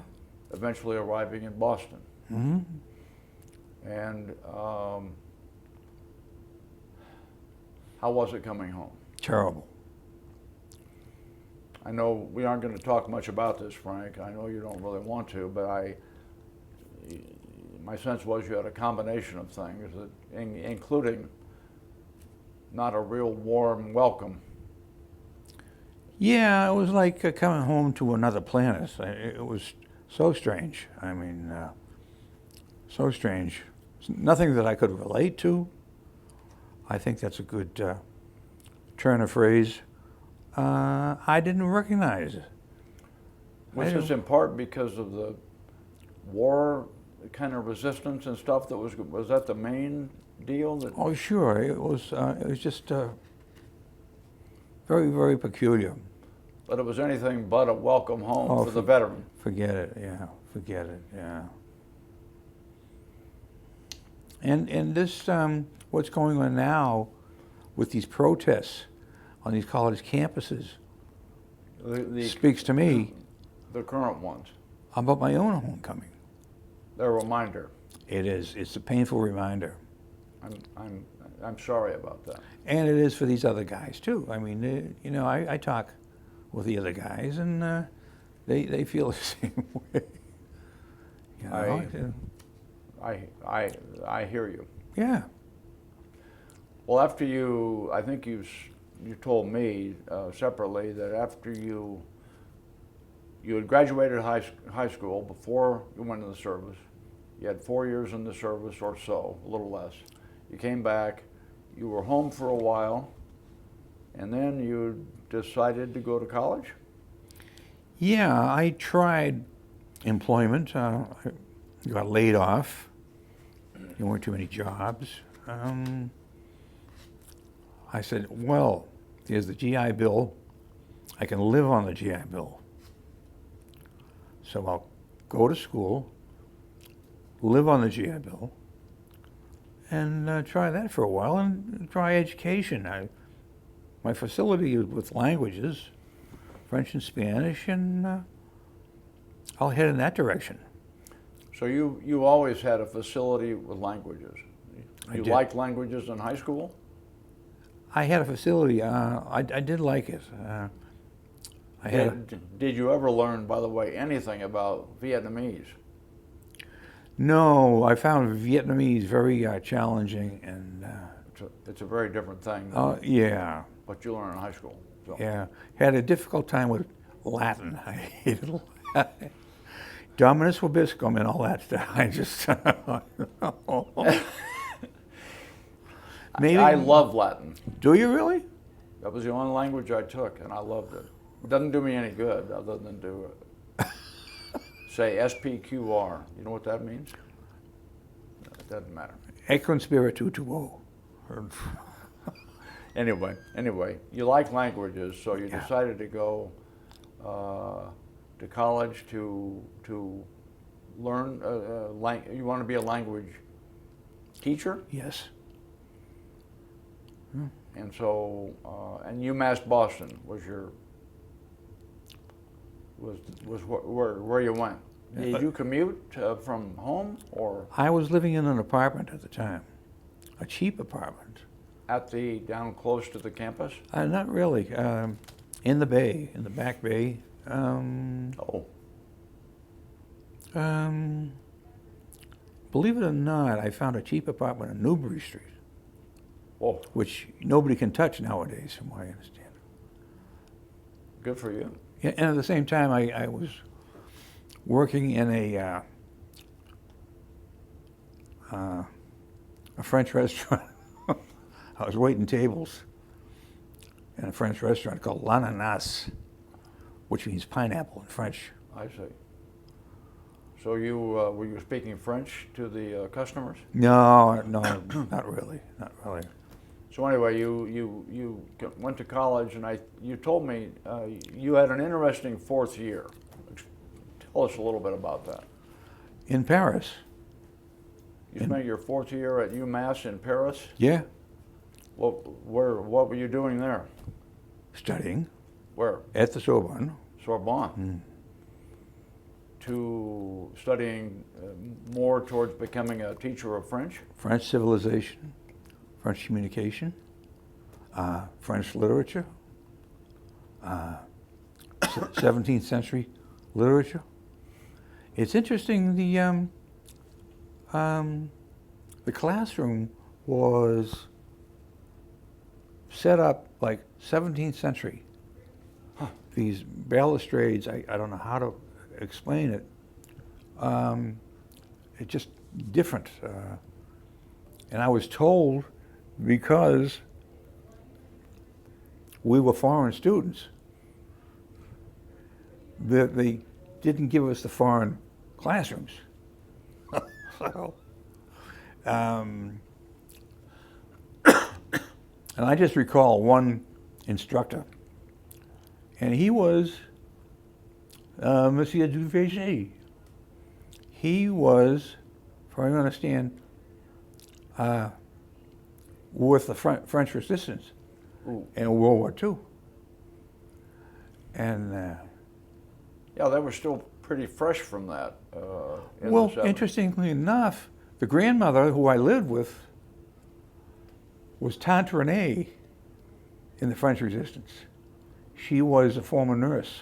eventually arriving in Boston. Hmm. And how was it coming home? Terrible. I know we aren't going to talk much about this, Frank. I know you don't really want to, but my sense was you had a combination of things, that, including not a real warm welcome. Yeah, it was like coming home to another planet. It was so strange. So strange. Nothing that I could relate to. I think that's a good turn of phrase. I didn't recognize it. Was this in part because of the war kind of resistance and stuff that was that the main deal? That, Oh, sure. It was just very, very peculiar. but it was anything but a welcome home Oh, for the veteran. Forget it. Yeah, forget it. Yeah. And this, what's going on now with these protests on these college campuses speaks to me The current ones. about my own homecoming. They're a reminder. It is. It's a painful reminder. I'm sorry about that. And it is for these other guys too. I mean, I talk with the other guys, and they feel the same way. You know? I hear you. Yeah. Well, after I think you told me separately that after you you had graduated high school before you went in the service. You had 4 years in the service or so, a little less. You came back, you were home for a while, and then you decided to go to college? Yeah, I tried employment. I got laid off. There weren't too many jobs. I said, well, there's the GI Bill. I can live on the GI Bill. So I'll go to school, live on the GI Bill, and try that for a while, and try education. My facility is with languages, French and Spanish, and I'll head in that direction. So you always had a facility with languages. I You did. liked languages in high school? I had a facility. I did like it. I had. Did you ever learn, by the way, anything about Vietnamese? No, I found Vietnamese very challenging, and It's a very different thing than yeah, what you learned in high school. So. yeah. Had a difficult time with Latin. I hated Latin. Dominus vobiscum and all that stuff. I just. Maybe. I love Latin. Do you really? That was the only language I took, and I loved it. It doesn't do me any good other than to say SPQR. You know what that means? No, it doesn't matter. E conspiritu tuo. Anyway, you like languages, so you Yeah. decided to go to college to learn. You want to be a language teacher, Yes. and so and UMass Boston was where you went. Did you commute from home or I was living in an apartment at the time, a cheap apartment. down close to the campus? Not really. In the bay, in the back bay. Oh, Believe it or not, I found a cheap apartment on Newbury Street, whoa, which nobody can touch nowadays, from what I understand. good for you. Yeah, and at the same time, I was working in a French restaurant. I was waiting tables in a French restaurant called L'Ananas, which means pineapple in French. I see. So you were you speaking French to the customers? No, not really, not really. So anyway, you went to college, and you told me you had an interesting fourth year. Tell us a little bit about that. In Paris. You spent your fourth year at UMass in Paris. Yeah, What were you doing there? studying Where? at the Sorbonne. Sorbonne. To studying more towards becoming a teacher of French. French civilization, French communication, French literature, 17th century literature. It's interesting, the classroom was set up like 17th century. These balustrades, I don't know how to explain it. It's just different. And I was told, because we were foreign students, that they didn't give us the foreign classrooms. So, and I just recall one instructor, and he was Monsieur Duvegey. He was, for I understand, with the French resistance in World War II. And Yeah, they were still pretty fresh from that. In well, the 70s. interestingly enough, the grandmother who I lived with was Tante Renée in the French resistance. She was a former nurse,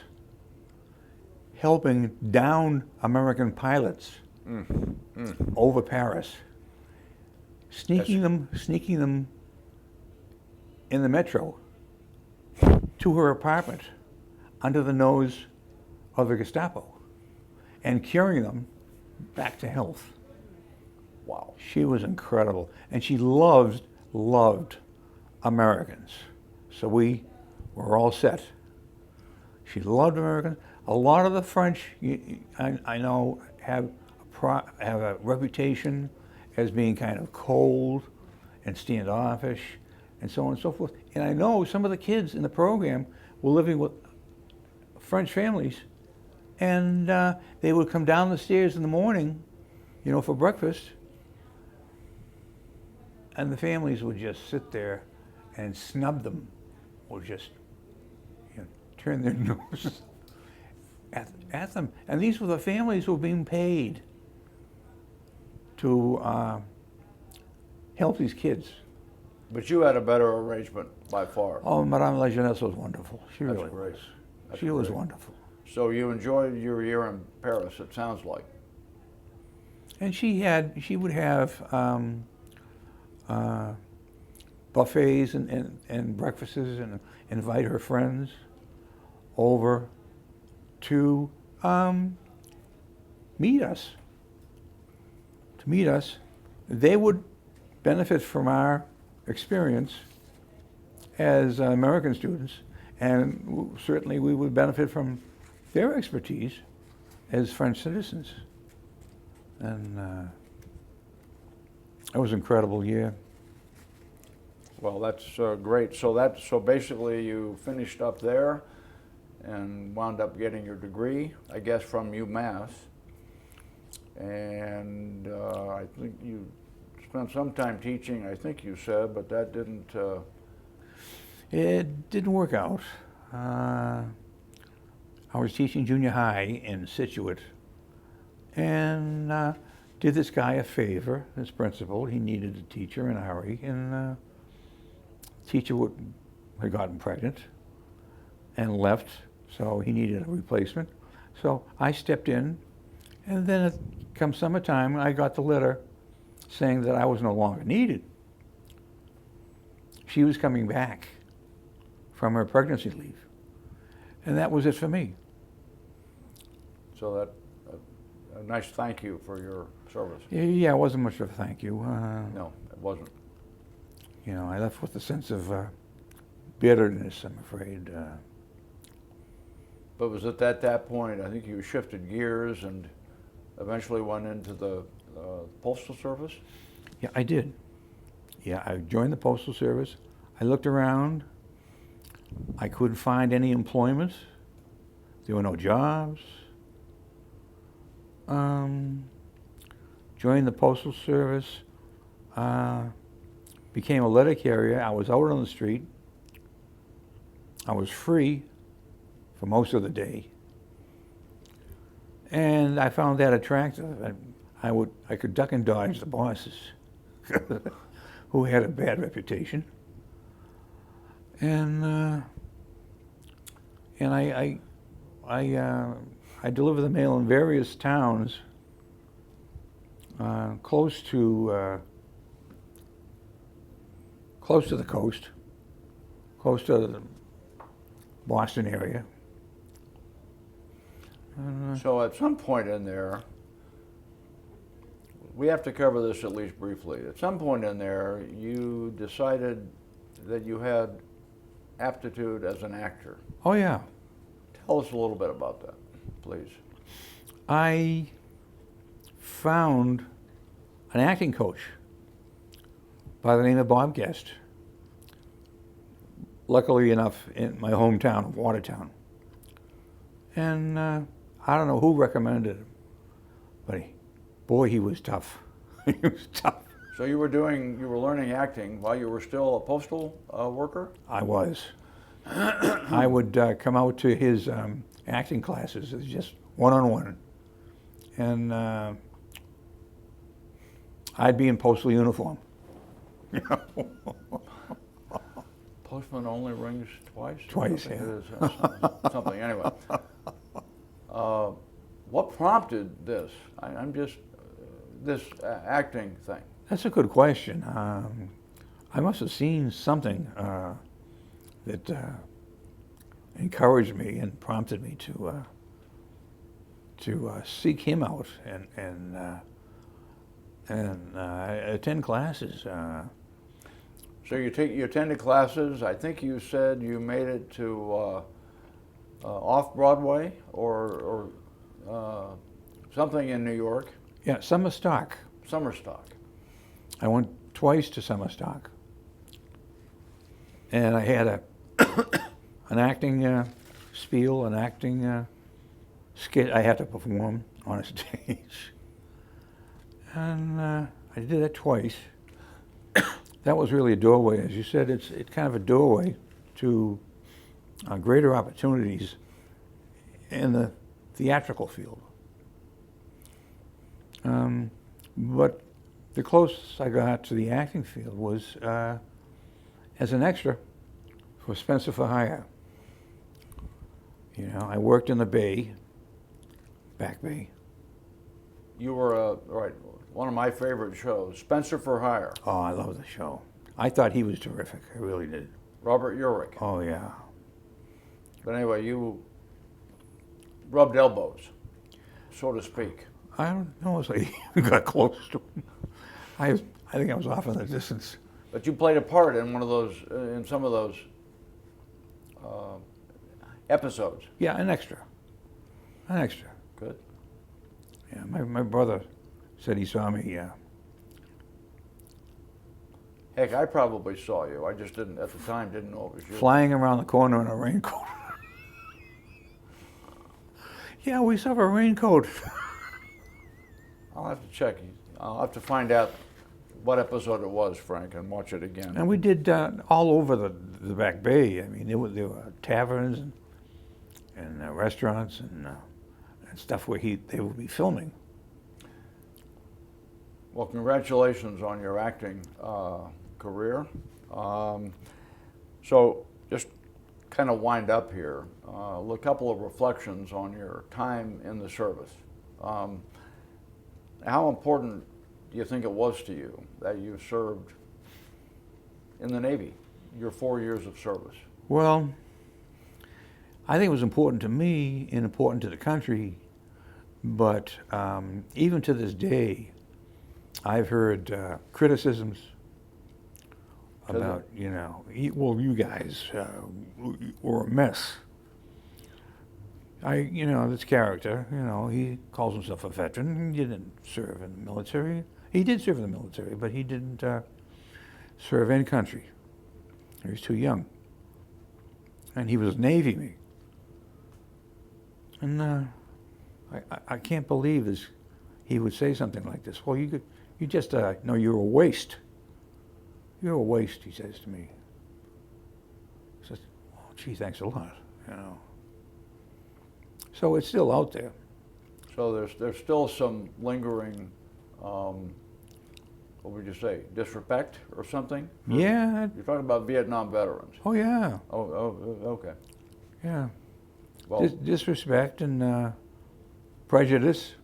helping down American pilots over Paris, sneaking them in the metro to her apartment under the nose of the Gestapo and curing them back to health. Wow. She was incredible, and she loved Americans. So we were all set. She loved Americans. A lot of the French, I know, have a reputation as being kind of cold and standoffish and so on and so forth. And I know some of the kids in the program were living with French families, and they would come down the stairs in the morning, for breakfast, and the families would just sit there and snub them, or just turn their noses at them. And these were the families who were being paid to help these kids. But you had a better arrangement by far. Oh, Madame La Jeunesse was wonderful. She That's really great. was. That's She was great. wonderful. So you enjoyed your year in Paris, it sounds like. And she would have buffets and breakfasts, and invite her friends over to meet us. They would benefit from our experience as American students, and certainly we would benefit from their expertise as French citizens. And it was an incredible year. Well, that's great. So basically you finished up there and wound up getting your degree, I guess, from UMass. And I think you spent some time teaching, I think you said, but that didn't... It didn't work out. I was teaching junior high in Scituate, and did this guy a favor, this principal. He needed a teacher in a hurry, and teacher had gotten pregnant and left, so he needed a replacement. So I stepped in, and then come summertime, I got the letter saying that I was no longer needed. She was coming back from her pregnancy leave, and that was it for me. So that a nice thank you for your service. Yeah, it wasn't much of a thank you. No, it wasn't. I left with a sense of bitterness, I'm afraid. But was it at that point, I think you shifted gears and eventually went into the Postal Service? Yeah, I did. Yeah, I joined the Postal Service. I looked around. I couldn't find any employment. There were no jobs. Joined the Postal Service. Became a letter carrier. I was out on the street. I was free for most of the day. And I found that attractive. I could duck and dodge the bosses who had a bad reputation. And I delivered the mail in various towns close to the coast, close to the Boston area. So at some point in there, we have to cover this at least briefly. At some point in there, you decided that you had aptitude as an actor. Oh yeah. Tell us a little bit about that, please. I found an acting coach by the name of Bob Guest, luckily enough in my hometown of Watertown. And I don't know who recommended him, but he was tough. He was tough. So you were learning acting while you were still a postal worker? I was. I would come out to his acting classes. It was just one-on-one. And I'd be in postal uniform. Postman only rings twice? Twice, Something. yeah. It is, something, anyway. What prompted this? I'm just, this acting thing. That's a good question. I must have seen something that encouraged me and prompted me to seek him out and attend classes. So you attended classes. I think you said you made it to off Broadway or something in New York. Yeah, summer stock. Summer stock. I went twice to summer stock, and I had an acting spiel, an acting skit I had to perform on a stage, and I did that twice. That was really a doorway, as you said. It's kind of a doorway to greater opportunities in the theatrical field. But the closest I got to the acting field was as an extra for Spencer for Hire. You know, I worked in the Bay, Back Bay. You were right. One of my favorite shows, Spencer for Hire. Oh, I love the show. I thought he was terrific. I really did. Robert Urich. Oh, yeah. But anyway, you rubbed elbows, so to speak. I don't know if I even got close to him. I think I was off in the distance. But you played a part in one of those, in some of those episodes. Yeah, an extra. An extra. Good. Yeah, my brother said he saw me, yeah. Heck, I probably saw you. I just didn't, at the time, didn't know it was you. Flying around the corner in a raincoat. Yeah, we saw a raincoat. I'll have to check. I'll have to find out what episode it was, Frank, and watch it again. And we did all over the Back Bay. I mean, there were taverns and restaurants and stuff where they would be filming. Well, congratulations on your acting career. So just kind of wind up here. A couple of reflections on your time in the service. How important do you think it was to you that you served in the Navy, your 4 years of service? Well, I think it was important to me and important to the country, but even to this day, I've heard criticisms about, you know, you guys were a mess. This character, he calls himself a veteran. He didn't serve in the military. He did serve in the military, but he didn't serve in country. He was too young. And he was Navy me. And I can't believe this. He would say something like this. Well, you're a waste. You're a waste, he says to me. He says, oh, gee, thanks a lot, So it's still out there. So there's still some lingering, what would you say, disrespect or something? Yeah. You're talking about Vietnam veterans. Oh, yeah. Oh, okay. Yeah. Well, Disrespect and prejudice.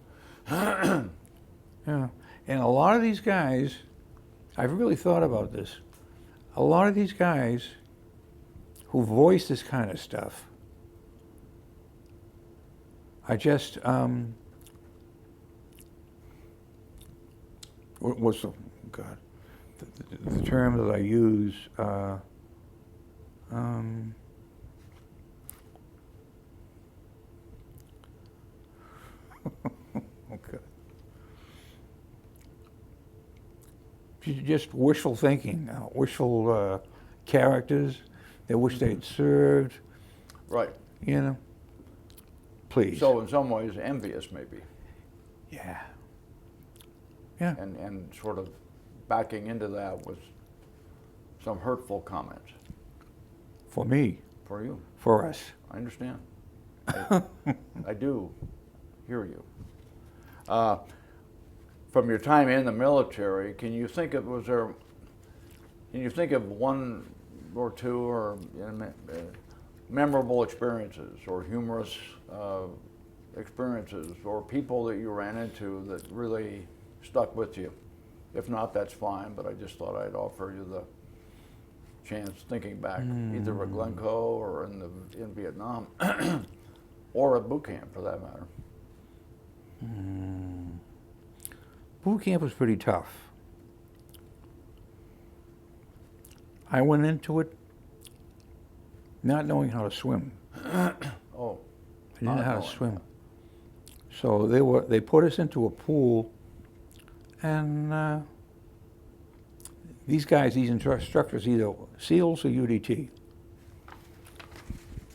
Yeah. And a lot of these guys, I've really thought about this. A lot of these guys who voice this kind of stuff I just, what's the term that I use? Okay. Just wishful thinking, wishful characters. They wish they'd served. right. Please. So in some ways envious maybe. Yeah. Yeah. And sort of backing into that with some hurtful comments. For me. For you. For us. I understand. I do hear you. From your time in the military, can you think of one or two or memorable experiences or humorous experiences or people that you ran into that really stuck with you? If not, that's fine, but I just thought I'd offer you the chance thinking back, either at Glencoe or in Vietnam, or at boot camp for that matter. Boot camp was pretty tough. I went into it not knowing how to swim. Oh, I didn't know how to knowing. swim. So they put us into a pool, and these guys, these instructors, either SEALs or UDT.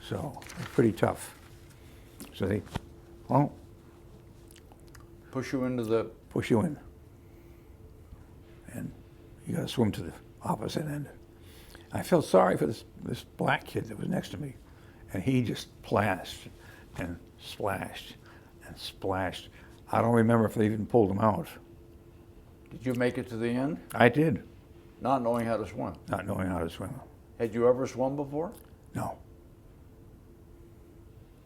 So it's pretty tough. So they, well, Push you into the. push you in, and you got to swim to the opposite end. I felt sorry for this black kid that was next to me, and he just splashed and splashed and splashed. I don't remember if they even pulled him out. Did you make it to the end? I did, Not knowing how to swim. not knowing how to swim. Had you ever swum before? No,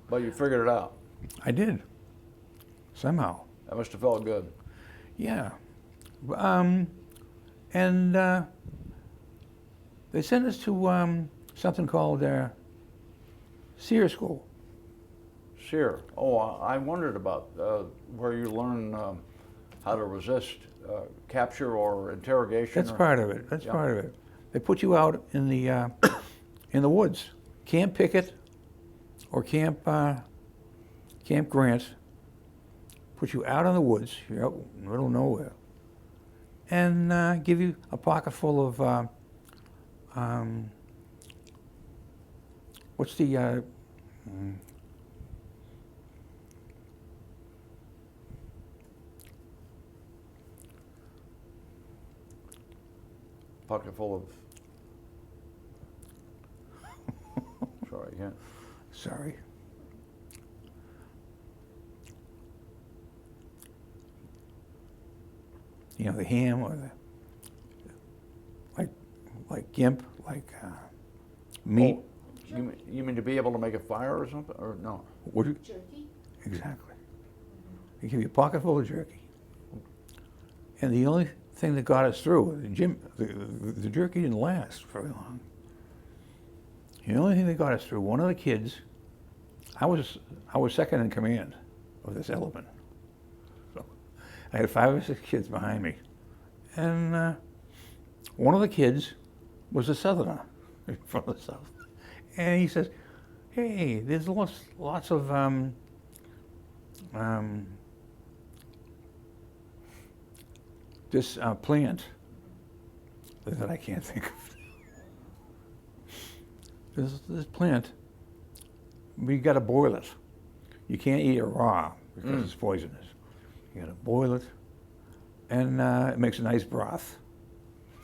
But you figured it out. I did, somehow. That must have felt good. Yeah. And they sent us to something called SEER School. SEAR. Oh, I wondered about where you learn how to resist capture or interrogation. That's part of it. That's Yeah. part of it. They put you out in the woods, Camp Pickett or Camp Grant. Put you out in the woods. You're out in the middle of nowhere, and give you a pocket full of what's the Pocket full of. Sorry, yeah. sorry. You know, the ham or the like gimp, like meat. Oh, you mean to be able to make a fire or something, or no? What do you, Jerky? exactly. They give you a pocket full of jerky. And the only thing that got us through, the jerky didn't last very long. The only thing that got us through, one of the kids, I was second in command of this element. So I had 5 or 6 kids behind me. And one of the kids was a Southerner from the South. And he says, hey, there's lots of this plant that I can't think of. This plant, but you got to boil it. You can't eat it raw because it's poisonous. You got to boil it, and it makes a nice broth.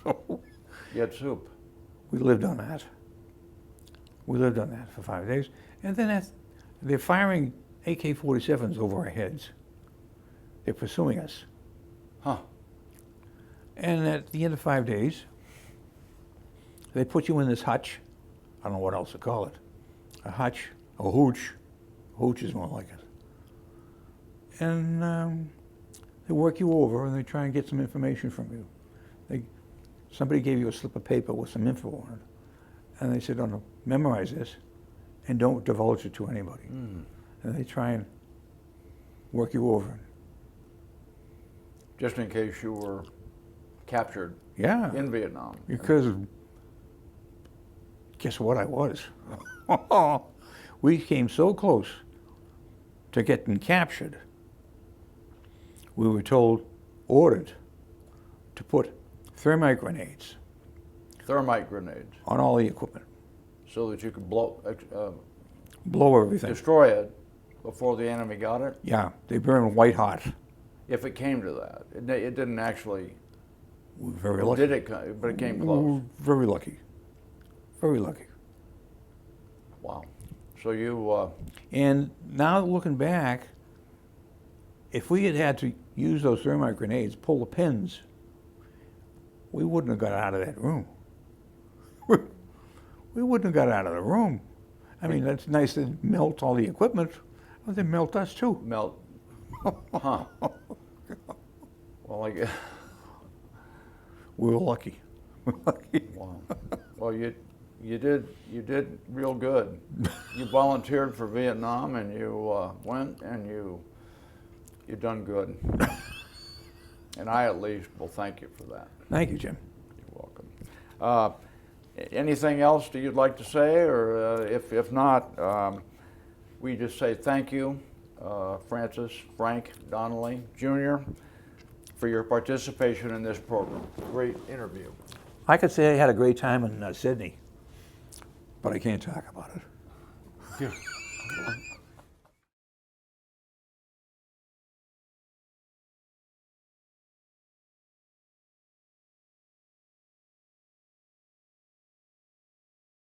So You had soup. we lived on that. We lived on that for 5 days, and then they're firing AK-47s over our heads. They're pursuing us. Huh. And at the end of 5 days, they put you in this hutch. I don't know what else to call it. A hutch, a hooch. Hooch is more like it. And they work you over and they try and get some information from you. Somebody gave you a slip of paper with some info on it. And they said, oh, no, memorize this and don't divulge it to anybody. And they try and work you over. Just in case you were captured Yeah. in Vietnam. Because guess what I was? We came so close to getting captured. We were ordered to put thermite grenades Thermite grenades, on all the equipment, so that you could blow everything. destroy it before the enemy got it. Yeah, they burn white hot. If it came to that, it didn't actually. We were very Or lucky. did it? But it came We close. were very lucky. Very lucky. Wow. So you. And now looking back, if we had had to use those thermite grenades, pull the pins, we wouldn't have got out of that room. We wouldn't have got out of the room. I mean, that's nice to melt all the equipment, but they melt us too. Melt. Huh. Well, I guess. We were lucky. Wow. Well, you did real good. You volunteered for Vietnam, and you went and you You've done good. And I at least will thank you for that. Thank you, Jim. You're welcome. Anything else that you'd like to say, or if not, we just say thank you, Frank Donnelly Jr., for your participation in this program. Great interview. I could say I had a great time in Sydney, but I can't talk about it.